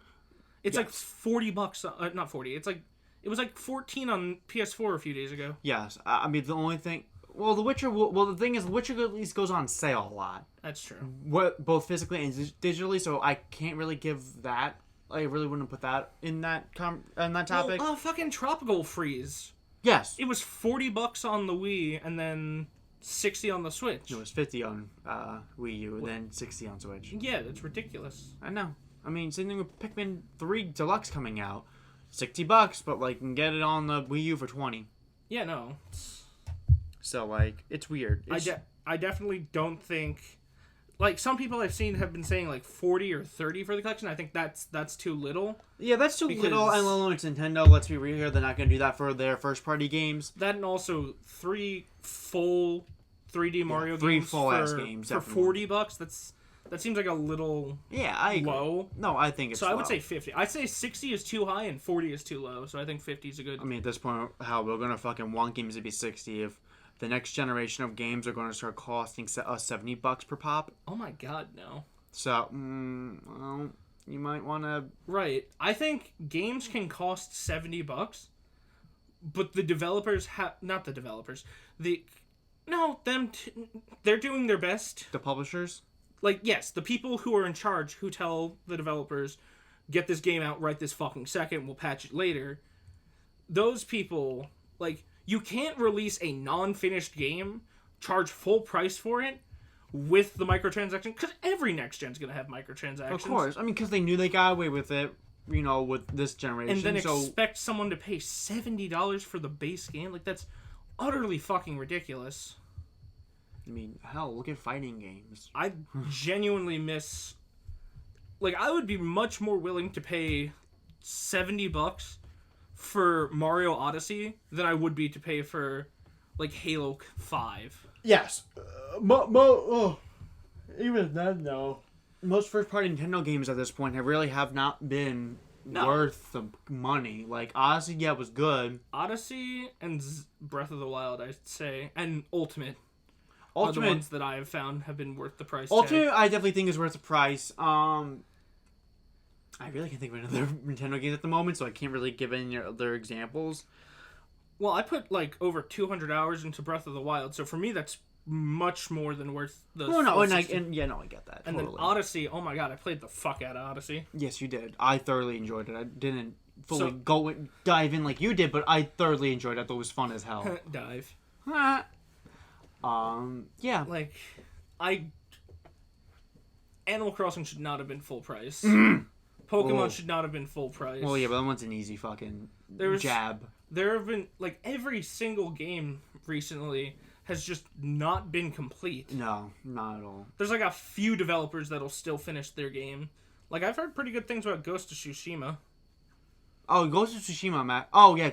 It's like $40, not 40. It's like it was like 14 on PS4 a few days ago. Yes, I mean the only thing. Well, The Witcher. Well, the thing is, The Witcher at least goes on sale a lot. That's true. Both physically and digitally, so I can't really give that. I really wouldn't put that in that topic. Well, fucking Tropical Freeze. Yes, it was $40 on the Wii and then 60 on the Switch. No, it was 50 on Wii U, and then 60 on Switch. Yeah, that's ridiculous. I know. I mean, same thing with Pikmin 3 Deluxe coming out. $60, but, like, you can get it on the Wii U for 20. Yeah, no. So, like, it's weird. I definitely don't think... Like, some people I've seen have been saying, like, 40 or 30 for the collection. I think that's too little. Yeah, that's too little. And it's Nintendo. Let's be real here. They're not going to do that for their first-party games. That and also 3 full 3D Mario games. 3 full-ass games. For $40, that seems like a little low. No, I think it's so low. I would say 50. I'd say 60 is too high and 40 is too low. So I think 50 is a good... I mean, at this point, how we're going to fucking want games to be 60 if the next generation of games are going to start costing us $70 per pop? Oh my god, no. So, well, you might want to... Right. I think games can cost $70, but the developers have... Not the developers. They're doing their best. The publishers? Like, yes, the people who are in charge who tell the developers, get this game out right this fucking second, we'll patch it later. Those people, like, you can't release a non-finished game, charge full price for it, with the microtransactions, because every next gen's gonna have microtransactions. Of course. I mean, because they knew they got away with it, with this generation. And then expect someone to pay $70 for the base game? Like, that's utterly fucking ridiculous. I mean, hell, look at fighting games. I genuinely miss... Like, I would be much more willing to pay $70 for Mario Odyssey than I would be to pay for, like, Halo 5. Yes. Even then, though, most first-party Nintendo games at this point have not been worth the money. Like, Odyssey, was good. Odyssey and Breath of the Wild, I'd say, and Ultimate are the ones that I have found have been worth the price Ultimate, tag. I definitely think is worth the price. I really can't think of another Nintendo game at the moment, so I can't really give any other examples. Well, I put, like, over 200 hours into Breath of the Wild, so for me that's much more than worth the... I get that. And totally. then Odyssey, oh my god, I played the fuck out of Odyssey. Yes, you did. I thoroughly enjoyed it. I didn't fully dive in like you did, but I thoroughly enjoyed it. I thought it was fun as hell. Dive. Yeah. Like, Animal Crossing should not have been full price. Pokemon should not have been full price. Well, yeah, but that one's an easy fucking jab. There have been, like, every single game recently has just not been complete. No, not at all. There's, like, a few developers that'll still finish their game. Like, I've heard pretty good things about Ghost of Tsushima. Oh, Ghost of Tsushima, Matt. Oh, yeah,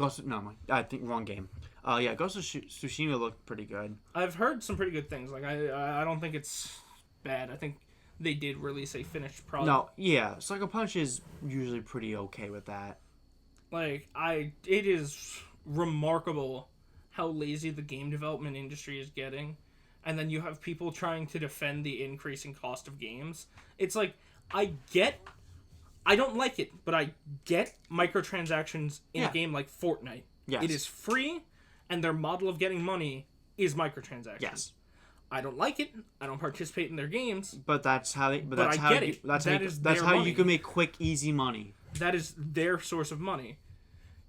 I think wrong game. Yeah, Ghost of Tsushima looked pretty good. I've heard some pretty good things. Like, I don't think it's bad. I think they did release a finished product. No, yeah, Sucker Punch is usually pretty okay with that. Like, it is remarkable how lazy the game development industry is getting. And then you have people trying to defend the increasing cost of games. It's like, I get I don't like it, but I get microtransactions in Yeah. a game like Fortnite. Yes. It is free, and their model of getting money is microtransactions. Yes. I don't like it. I don't participate in their games. But that's how they. But But that's I how get you, it. That's That how, is that's their how money. you can make quick, easy money. That is their source of money.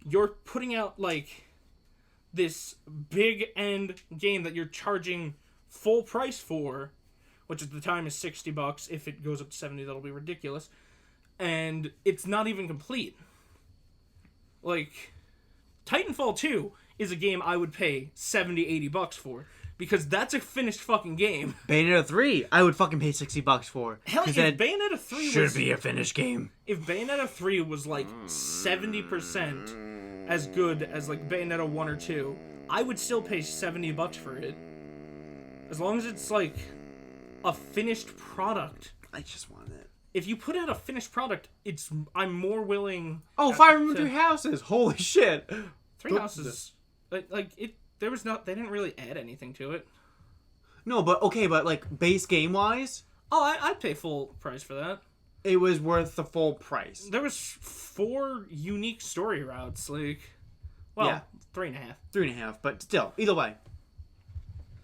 You're putting out like this big end game that you're charging full price for, which at the time is $60. If it goes up to 70, that'll be ridiculous. And it's not even complete. Like, Titanfall 2 is a game I would pay $70-$80 for, because that's a finished fucking game. Bayonetta 3, I would fucking pay $60 for. Hell, 'cause if that Bayonetta 3 should was be a finished game. if Bayonetta 3 was like 70% as good as like Bayonetta 1 or 2, I would still pay $70 for it. As long as it's like a finished product. I just want it. If you put out a finished product, I'm more willing. Oh, Fire Emblem to- Three Houses! Holy shit! Three Houses, like it. There was not. They didn't really add anything to it. No, but okay, but like base game wise, Oh, I'd pay full price for that. it was worth the full price. There was 4 unique story routes. Like, well, Yeah. 3.5. 3.5, but still, either way,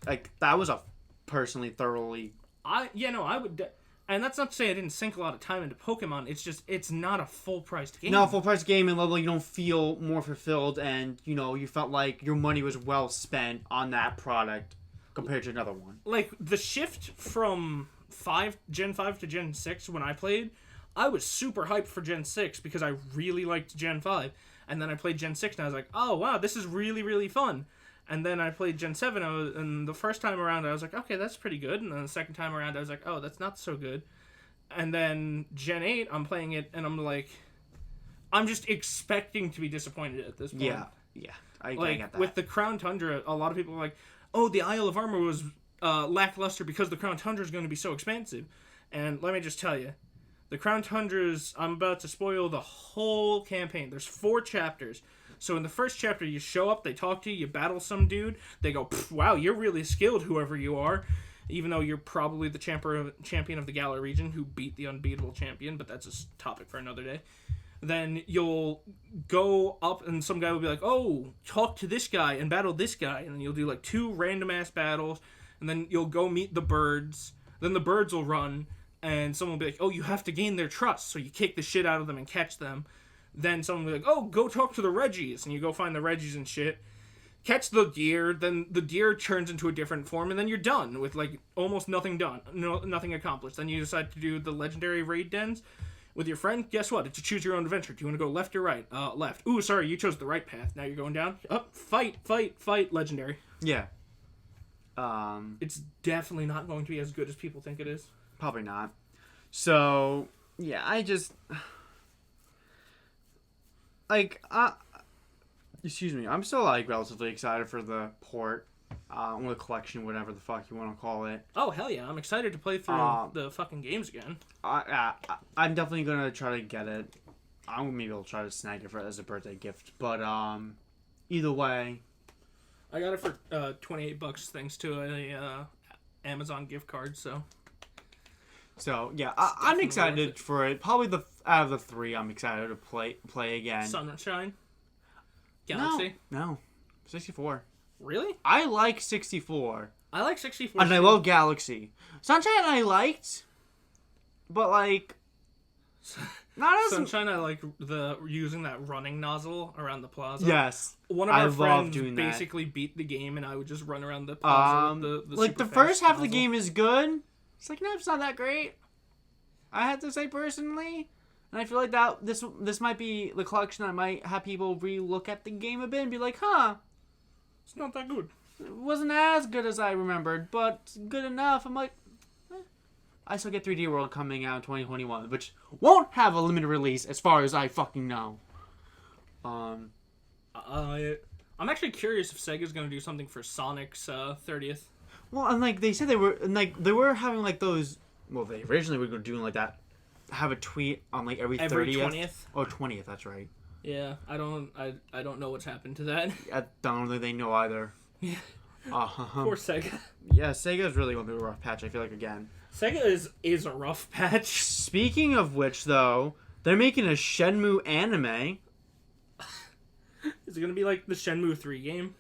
like that was a personally thoroughly. I would, and that's not to say I didn't sink a lot of time into Pokemon. It's just it's not a full priced game. No, full price game and level, you don't feel more fulfilled, and you felt like your money was well spent on that product compared to another one. Like the shift from Gen 5 to Gen 6 when I played, I was super hyped for Gen 6 because I really liked Gen 5, and then I played Gen 6 and I was like, oh wow, this is really really fun. And then I played Gen 7, and the first time around I was like, okay, that's pretty good. And then the second time around I was like, oh, that's not so good. And then Gen 8, I'm playing it, and I'm like, I'm just expecting to be disappointed at this point. Yeah, I Like, get that. with the Crown Tundra, a lot of people are like, oh, the Isle of Armor was lackluster because the Crown Tundra is going to be so expensive. And let me just tell you, the Crown Tundras, I'm about to spoil the whole campaign. There's 4 chapters. So in the first chapter, you show up, they talk to you, you battle some dude. They go, wow, you're really skilled, whoever you are. Even though you're probably the champion of the Galar region who beat the unbeatable champion, but that's a topic for another day. Then you'll go up and some guy will be like, oh, talk to this guy and battle this guy. And then you'll do like 2 random ass battles. And then you'll go meet the birds. Then the birds will run. And someone will be like, oh, you have to gain their trust. So you kick the shit out of them and catch them. Then someone will be like, oh, go talk to the Reggies. And you go find the Reggies and shit. Catch the deer. Then the deer turns into a different form. And then you're done with like almost nothing done. Nothing accomplished. Then you decide to do the legendary raid dens. With your friend, guess what? It's a choose your own adventure. Do you want to go left or right? Left. Ooh, sorry, you chose the right path. Now you're going down. Up, fight, legendary. Yeah. It's definitely not going to be as good as people think it is. Probably not. So, yeah, I just... Like, excuse me, I'm still, like, relatively excited for the port, or the collection, whatever the fuck you want to call it. Oh, hell yeah. I'm excited to play through the fucking games again. I'm definitely gonna try to get it. Maybe I'll try to snag it as a birthday gift. But, either way... I got it for $28 thanks to a Amazon gift card, so... So, yeah, I'm excited for it. Probably out of the 3, I'm excited to play again. Sunshine? Galaxy? No. 64. Really? I like 64. I like 64. And I love Galaxy. Sunshine I liked, but like not as Sunshine, I like using that running nozzle around the plaza. Yes. One of I our love friends doing that. basically beat the game, and I would just run around the plaza with the like super the first fast half of the nozzle. game is good. It's like, no, it's not that great. I have to say personally. And I feel like that this might be the collection that might have people re-look at the game a bit and be like, huh, It's not that good. it wasn't as good as I remembered, but good enough. I'm like, I still get 3D World coming out in 2021, which won't have a limited release as far as I fucking know. I'm actually curious if Sega's gonna do something for Sonic's 30th. Well, and like they said they were having like those. Well, they originally were doing like that. Have a tweet on like every 30th. Oh, 20th. That's right. Yeah, I don't know what's happened to that. I don't think they know either. Yeah. Uh-huh. Poor Sega. Yeah, Sega's really going through a rough patch. I feel like again. Sega is a rough patch. Speaking of which, though, They're making a Shenmue anime. Is it gonna be like the Shenmue 3 game?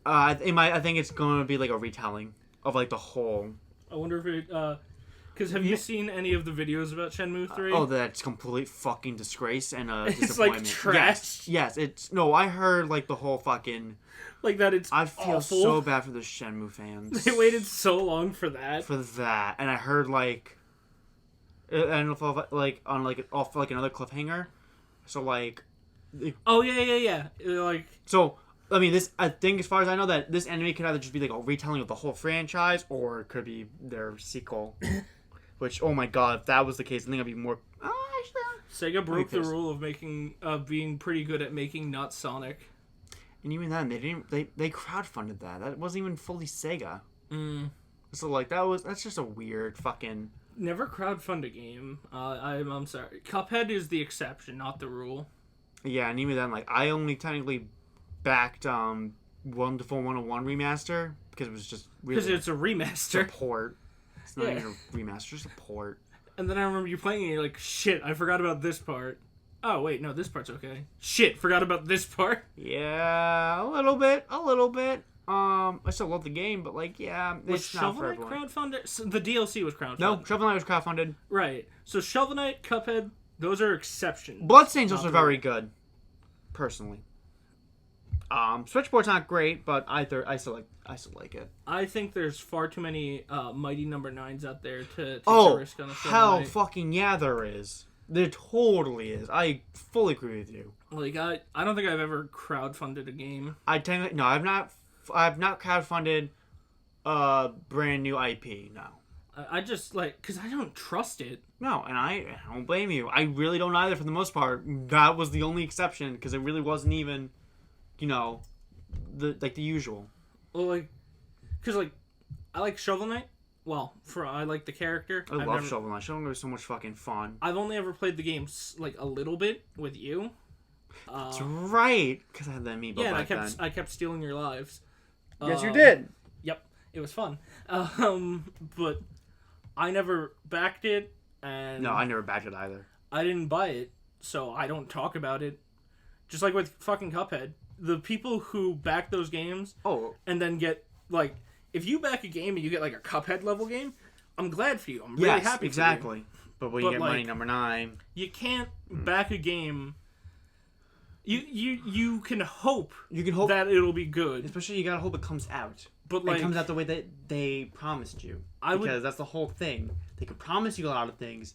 I think it's going to be like a retelling of like the whole. I wonder if it. Because have you seen any of the videos about Shenmue 3? Oh, that's complete fucking disgrace and a It's disappointment. like trash. Yes, it's no. I heard like the whole fucking. Like that, it's I feel awful. so bad for the Shenmue fans. They waited so long for that. For that, and I heard like, I don't know if like on like off like another cliffhanger, so like. Oh yeah. Like So I mean, I think as far as I know that this anime could either just be like a retelling of the whole franchise, or it could be their sequel. Which, oh my god, if that was the case, I think I'd be more. Oh, actually, Sega broke the rule of being pretty good at making not Sonic. and even then, they didn't. They crowdfunded that. That wasn't even fully Sega. Mm. So like that's just a weird fucking. Never crowdfund a game. I'm sorry. Cuphead is the exception, not the rule. Yeah, and even then, like I only technically backed Wonderful 101 remaster because it was just Because really it's a remaster. port. It's not even a remaster, just a port. And then I remember you playing it and you're like, shit, I forgot about this part. Oh, wait, no, this part's okay. Shit, forgot about this part. Yeah, a little bit. I still love the game, but like, yeah, it's not for Shovel Knight everyone. crowdfunded? So the DLC was crowdfunded. No, Shovel Knight was crowdfunded. Right. So Shovel Knight, Cuphead, those are exceptions. Bloodstain's also Not very good, personally. Switchboard's not great, but I still like it. I think there's far too many Mighty Number 9s out there to take Oh, a risk on a Shovel hell Knight. fucking yeah, there is. There totally is. I fully agree with you. Like, I don't think I've ever crowdfunded a game. I've not crowdfunded a brand new IP. No. I just, like, because I don't trust it. No, and I don't blame you. I really don't either for the most part. That was the only exception because it really wasn't even, the usual. Well, like, because, like, I like Shovel Knight. Well, I like the character. I love Shovel Knight. Shovel Knight was so much fucking fun. I've only ever played the game, like, a little bit with you. That's right, because I had that amiibo Yeah, back and then. I kept stealing your lives. Yes, you did. Yep, it was fun. But I never backed it, and No, I never backed it either. I didn't buy it, so I don't talk about it. Just like with fucking Cuphead, the people who back those games Oh, and then get like, if you back a game and you get like a Cuphead level game, I'm glad for you. I'm really yes, happy. For exactly. you. But when But, you get like, Mighty Number 9, You can't back a game. You can hope you can hope that it'll be good, especially you gotta hope it comes out. but It like comes out the way that they promised you. I would- Because that's the whole thing. They can promise you a lot of things.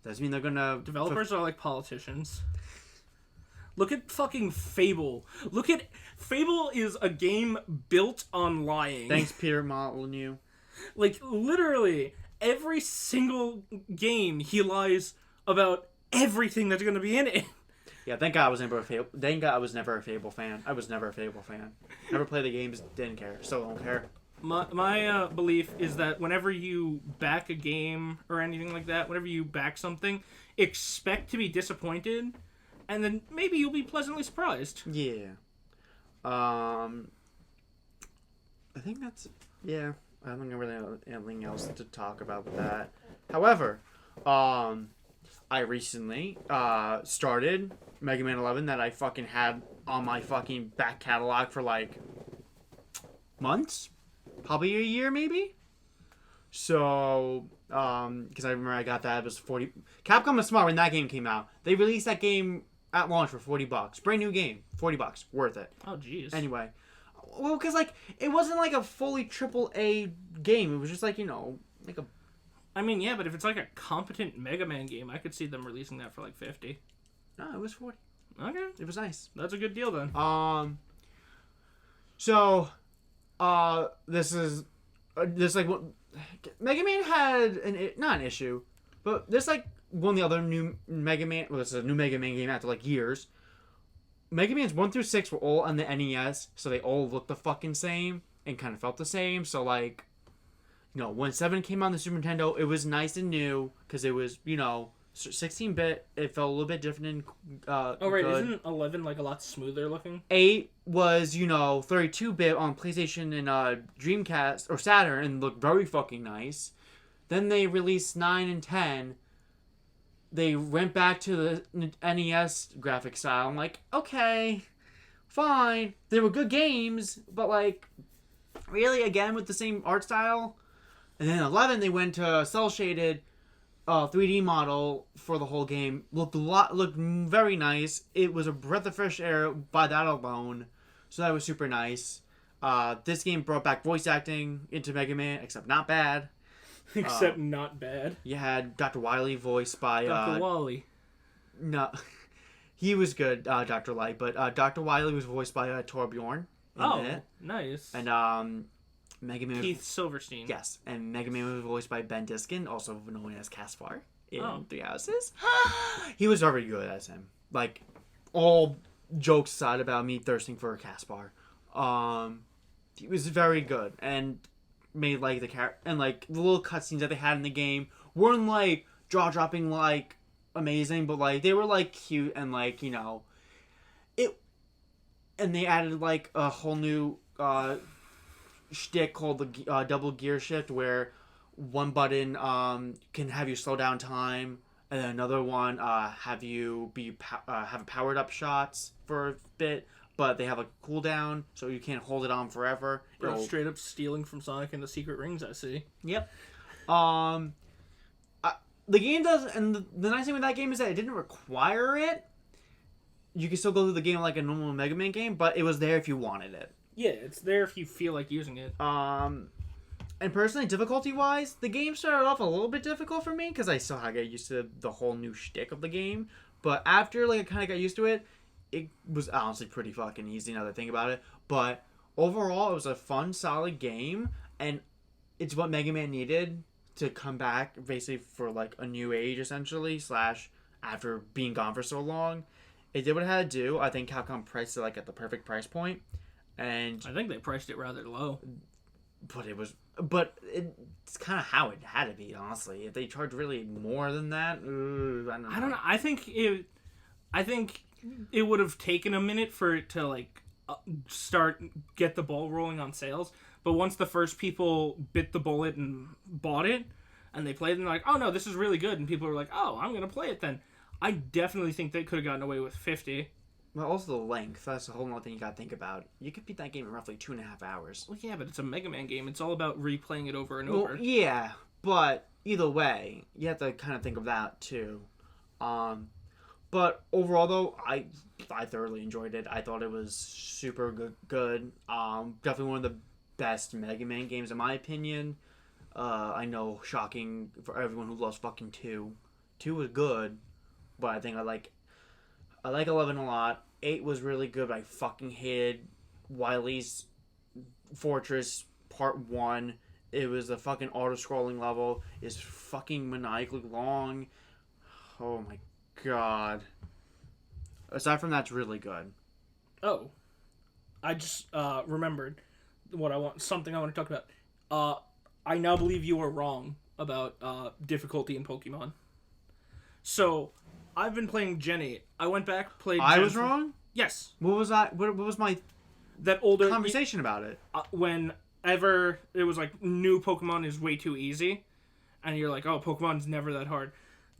Doesn't mean they're gonna developers are like politicians. Look at fucking Fable. Fable is a game built on lying. Thanks, Peter Molyneux. Like literally every single game he lies about everything that's going to be in it. Yeah, thank God I was never a Fable. Thank God I was never a Fable fan. I was never a Fable fan. Never played the games. Didn't care. Still don't care. My belief is that whenever you back a game or anything like that, whenever you back something, expect to be disappointed, and then maybe you'll be pleasantly surprised. Yeah. I think that's... Yeah. I don't think I really have anything else to talk about with that. However, I recently started Mega Man 11 that I fucking had on my fucking back catalog for like months, probably a year maybe. So, because I remember I got that, it was 40. Capcom was smart when that game came out. They released that game at launch for $40, brand new game, $40, worth it. Oh jeez. Anyway, well, because like it wasn't like a fully AAA game. It was just like like a. I mean, yeah, but if it's like a competent Mega Man game, I could see them releasing that for like 50. No, it was 40. Okay, It was nice. that's a good deal then. So, this is like what Mega Man had not an issue, but there's like one of the other new Mega Man. Well, this is a new Mega Man game after like years. Mega Man's 1 through 6 were all on the NES, so they all looked the fucking same and kind of felt the same. So like, when 7 came out on the Super Nintendo, it was nice and new because it was 16-bit. It felt a little bit different and Oh right, good. isn't 11 like a lot smoother looking? 8 was 32-bit on PlayStation and Dreamcast or Saturn and looked very fucking nice. Then they released 9 and 10, they went back to the NES graphic style. I'm like, okay, fine. They were good games, but like, really, again with the same art style. And then 11, they went to cell shaded 3D model for the whole game. Looked very nice. It was a breath of fresh air by that alone, so that was super nice. This game brought back voice acting into Mega Man, except not bad. Except not bad. You had Dr. Wily voiced by Dr. Wally. No, he was good, Dr. Light, but Dr. Wily was voiced by Torbjorn. Nice. And Mega Man. Keith Silverstein. Yes, and Mega Man was voiced by Ben Diskin, also known as Caspar in Three Houses. He was very good as him. Like, all jokes aside about me thirsting for a Caspar, he was very good and made like the and like the little cutscenes that they had in the game weren't like jaw dropping like amazing, but like they were like cute and like it. And they added like a whole new shtick called the double gear shift, where one button can have you slow down time, and then another one have you have powered up shots for a bit, but they have a cooldown, so you can't hold it on forever. Bro, straight up stealing from Sonic and the Secret Rings, I see. Yep. The game does, and the nice thing with that game is that it didn't require it. You can still go through the game like a normal Mega Man game, but it was there if you wanted it. Yeah, it's there if you feel like using it. And personally, difficulty-wise, the game started off a little bit difficult for me because I still had to get used to the whole new shtick of the game. But after like I kind of got used to it, it was honestly pretty fucking easy now that I think about it. But overall, it was a fun, solid game, and it's what Mega Man needed to come back, basically for like a new age, essentially. / after being gone for so long, it did what it had to do. I think Capcom priced it like at the perfect price point. And I think they priced it rather low. But it's kind of how it had to be, honestly. If they charged really more than that, I don't know. I think it would have taken a minute for it to like get the ball rolling on sales. But once the first people bit the bullet and bought it, and they played it, and they're like, oh no, this is really good, and people are like, oh, I'm gonna play it then. I definitely think they could have gotten away with 50. Well, also the length. That's a whole other thing you gotta think about. You could beat that game in roughly 2.5 hours. Well, yeah, but it's a Mega Man game. It's all about replaying it over and over. Yeah, but either way, you have to kind of think of that too. But overall, though, I thoroughly enjoyed it. I thought it was super good. Definitely one of the best Mega Man games in my opinion. I know, shocking for everyone who loves fucking 2. 2 was good, but I think I like 11 a lot. 8 was really good, but I fucking hated Wily's Fortress Part 1. It was a fucking auto-scrolling level. It's fucking maniacally long. Oh my god. Aside from that, it's really good. Oh. I just remembered something I want to talk about. I now believe you were wrong about difficulty in Pokemon. So, I've been playing Gen 8. I went back, played I Gen was wrong? Yes. What was that? What was my conversation about it? Whenever it was like, new Pokemon is way too easy, and you're like, oh, Pokemon's never that hard.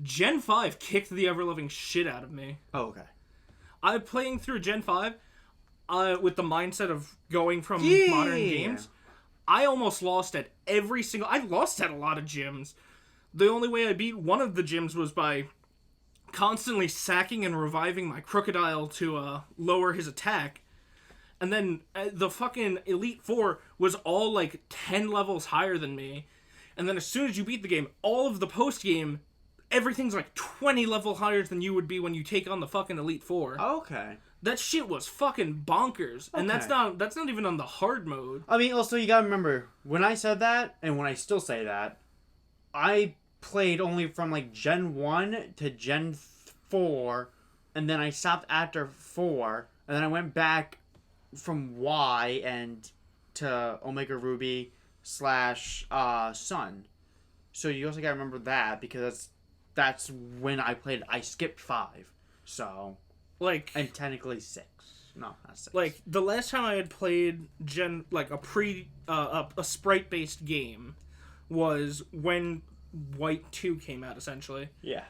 Gen 5 kicked the ever-loving shit out of me. Oh, okay. I'm playing through Gen 5 with the mindset of going from modern games. I almost lost at I lost at a lot of gyms. The only way I beat one of the gyms was by constantly sacking and reviving my Crocodile to lower his attack. And then the fucking Elite Four was all like 10 levels higher than me. And then as soon as you beat the game, all of the post-game, everything's like 20 level higher than you would be when you take on the fucking Elite Four. Okay. That shit was fucking bonkers. And that's not even on the hard mode. I mean, also, you gotta remember, when I said that, and when I still say that, I played only from like Gen 1 to Gen 4, and then I stopped after 4, and then I went back from Y and to Omega Ruby / Sun. So you also gotta remember that, because that's when I played. I skipped 5, so and technically 6. No, not 6. Like the last time I had played a sprite based game was when White 2 came out, essentially. Yeah.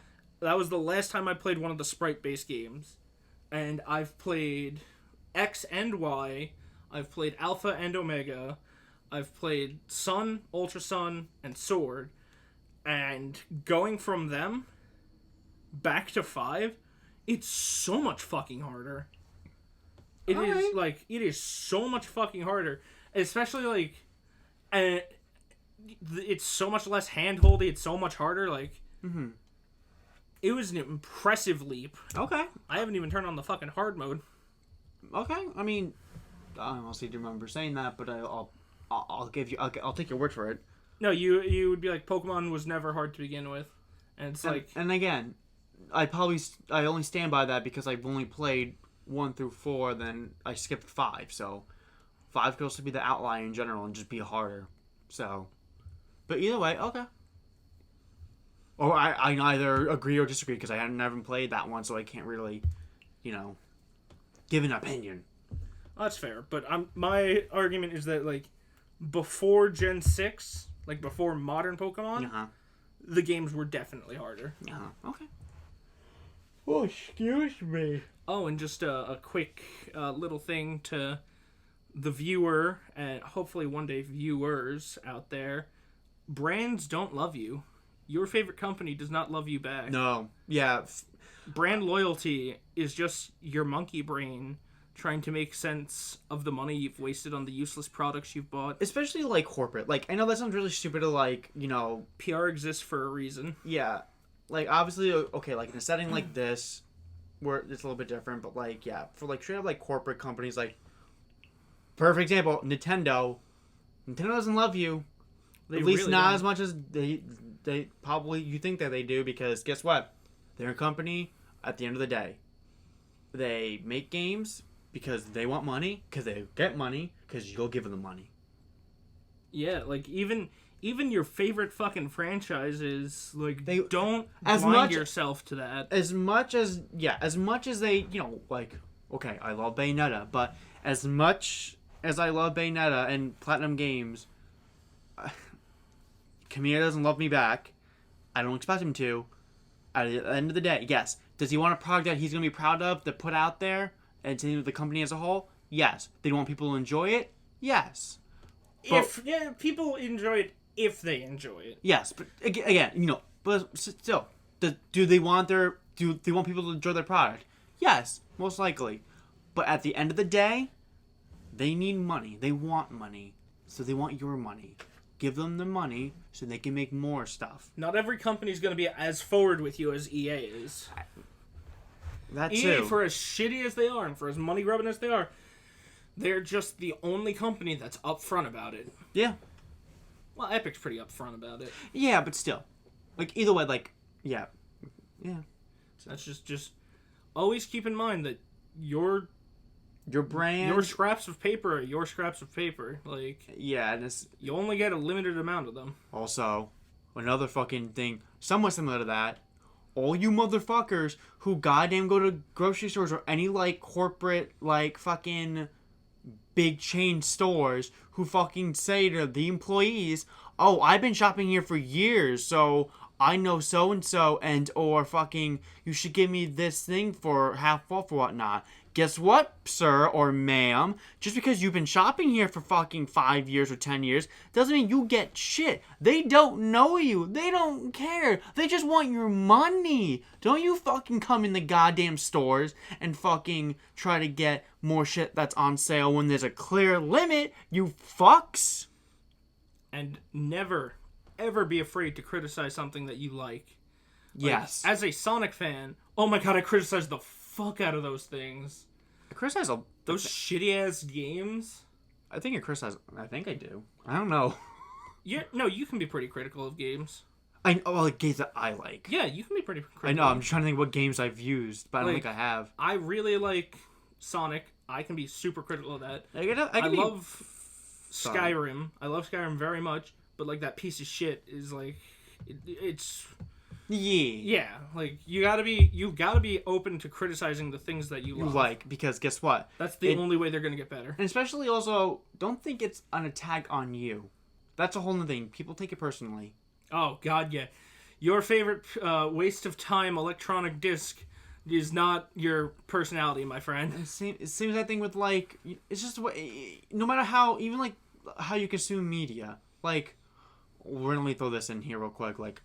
That was the last time I played one of the sprite-based games. And I've played X and Y. I've played Alpha and Omega. I've played Sun, Ultra Sun, and Sword. And going from them back to 5, it's so much fucking harder. It is Alright. like, it is so much fucking harder. Especially like, it's so much less handholdy. It's so much harder. Like, it was an impressive leap. Okay. I haven't even turned on the fucking hard mode. Okay. I mean, I honestly do remember saying that, but I'll give you. I'll take your word for it. No, you would be like, Pokemon was never hard to begin with, and it's like, And again, I only stand by that because I've only played 1 through 4. Then I skipped 5, so 5 goes to be the outlier in general and just be harder. So, but either way, okay. Or I either agree or disagree because I haven't played that one, so I can't really, give an opinion. that's fair. But my argument is that like before Gen 6, like before modern Pokemon, Uh-huh. the games were definitely harder. Uh-huh. Okay. Oh, excuse me. Oh, and just a quick little thing to the viewer and hopefully one day viewers out there. Brands don't love you. Your favorite company does not love you back. No. Yeah. Brand loyalty is just your monkey brain trying to make sense of the money you've wasted on the useless products you've bought. Especially like corporate. Like, I know that sounds really stupid to like, PR exists for a reason. yeah. Like, obviously, okay, like in a setting like this, where it's a little bit different, but like, yeah, for like straight up like corporate companies, like, perfect example, Nintendo. Nintendo doesn't love you. They At least really not don't. as much as they probably you think that they do, because guess what? They're a company at the end of the day. They make games because they want money, because they get money, because you'll give them the money. Yeah, like even your favorite fucking franchises, like They- don't as blind much- yourself to that. As much as they, like, okay, I love Bayonetta, but as much as I love Bayonetta and Platinum Games, Kamiya doesn't love me back. I don't expect him to. At the end of the day, yes. Does he want a product that he's going to be proud of to put out there and to the company as a whole? Yes. They want people to enjoy it? Yes. But- If people enjoy it, if they enjoy it. Yes, but again, but still, do they want people to enjoy their product? Yes, most likely. But at the end of the day, they need money. They want money. So they want your money. Give them the money so they can make more stuff. Not every company's going to be as forward with you as EA is. That EA, too. for as shitty as they are and for as money grubbing as they are, they're just the only company that's upfront about it. Yeah. Well, Epic's pretty upfront about it. Yeah, but still. Like, either way, like, yeah. Yeah. So that's just always keep in mind that your brand. scraps of paper are your scraps of paper. Like, Yeah, and it's you only get a limited amount of them. also another fucking thing somewhat similar to that. All you motherfuckers who goddamn go to grocery stores or any like corporate like fucking big chain stores who fucking say to the employees, "Oh, I've been shopping here for years, so I know so and so, and or fucking you should give me this thing for half off or whatnot." Guess what, sir or ma'am? Just because you've been shopping here for fucking 5 years or 10 years doesn't mean you get shit. They don't know you. They don't care. They just want your money. Don't you fucking come in the goddamn stores and fucking try to get more shit that's on sale when there's a clear limit, you fucks. And never, ever be afraid to criticize something that you like. Yes. As a Sonic fan, oh my god, I criticize the fuck out of those things. Chris has a... Those shitty ass games. I think Chris has... I think I do. I don't know. No, you can be pretty critical of games. Like games that I like. Yeah, you can be pretty critical. I know, I'm trying to think what games I've used, but I don't Like, think I have. I really like Sonic. I can be super critical of that. I love Skyrim. I love Skyrim very much, but like that piece of shit is like it's Yeah. like you've got to be open to criticizing the things that you You love. like, because guess what? That's the only way they're going to get better. And especially also, don't think it's an attack on you. That's a whole other thing. People take it personally. Oh god, yeah. your favorite waste of time electronic disc is not your personality, my friend. It seems that thing with, like, it's just what, no matter how, even, like, how you consume media, like, we're gonna throw this in here real quick, like,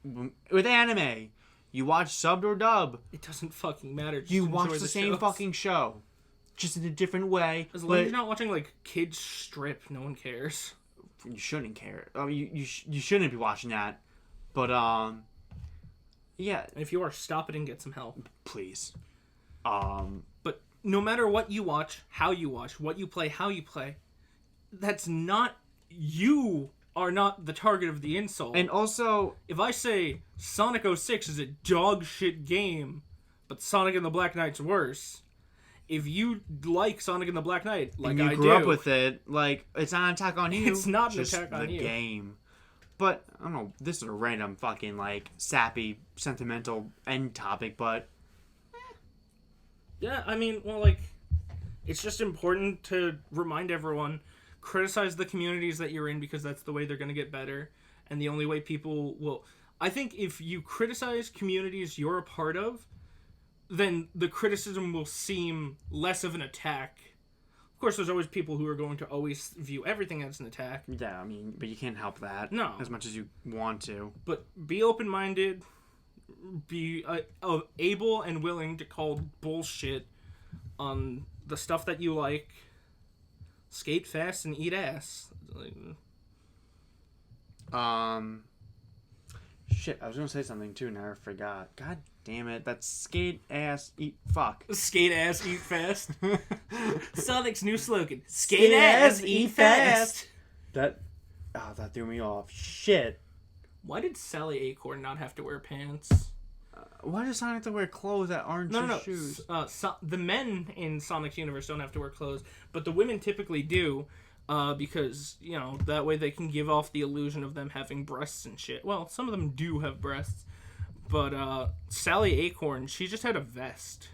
with anime, you watch subbed or dub. It doesn't fucking matter. Just You enjoy watch the same shows. fucking show, just in a different way. As long as you're not watching, like, kids strip, no one cares. You shouldn't care. I mean, you shouldn't be watching that, but yeah. And if you are, stop it and get some help. Please. But no matter what you watch, how you watch, what you play, how you play, that's not... You are not the target of the insult. And also... If I say Sonic 06 is a dog shit game, but Sonic and the Black Knight's worse, if you like Sonic and the Black Knight, like and I you do... grew up with it, like, it's not an attack on you. It's not an just attack on the you. game. But, I don't know, this is a random fucking, like, sappy, sentimental end topic, but... Yeah, I mean, well, like, it's just important to remind everyone, criticize the communities that you're in because that's the way they're going to get better, and the only way people will... I think if you criticize communities you're a part of, then the criticism will seem less of an attack. Of course, there's always people who are going to always view everything as an attack. Yeah, I mean, but you can't help that. No. As much as you want to. But be open-minded, be able and willing to call bullshit on the stuff that you like. Skate fast and eat ass. Shit, I was gonna say something too, and I forgot. God damn it, that's skate ass eat fuck. Skate ass, eat fast. Sonic's new slogan: Skate ass, eat fast. That threw me off. Shit. Why did Sally Acorn not have to wear pants? Why does Sonic have to wear clothes that aren't his shoes? The men in Sonic's universe don't have to wear clothes, but the women typically do, because, you know, that way they can give off the illusion of them having breasts and shit. Well, some of them do have breasts, but Sally Acorn, she just had a vest.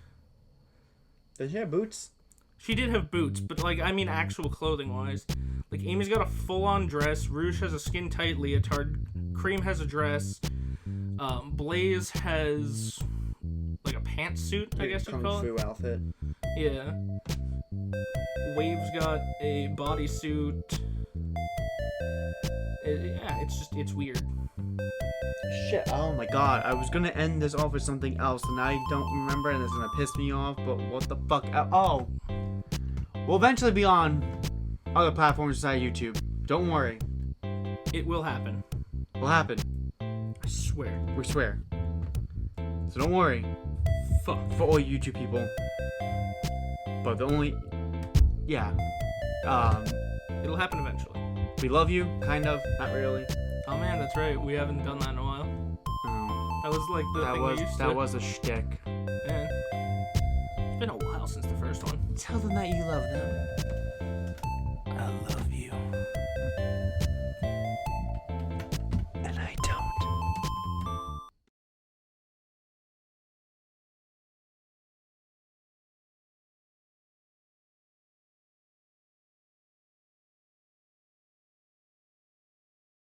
Did she have boots? She did have boots, but, like, I mean actual clothing-wise. Like, Amy's got a full-on dress, Rouge has a skin-tight leotard, Cream has a dress, Blaze has, like, a pantsuit, I guess you'd call it. Kung Fu outfit. Yeah. Wave's got a bodysuit. Yeah, it's weird. Shit, oh my god, I was gonna end this off with something else, and I don't remember, and it's gonna piss me off, but what the fuck? Oh! We'll eventually be on other platforms besides YouTube. Don't worry. It will happen. Will happen. I swear. We swear. So don't worry. Fuck. For all YouTube people. But the only... Yeah. It'll happen eventually. We love you, kind of. Not really. Oh man, that's right. We haven't done that in a while. That was like the thing we used to. That was a shtick. Man. It's been a while since the first one. Tell them that you love them.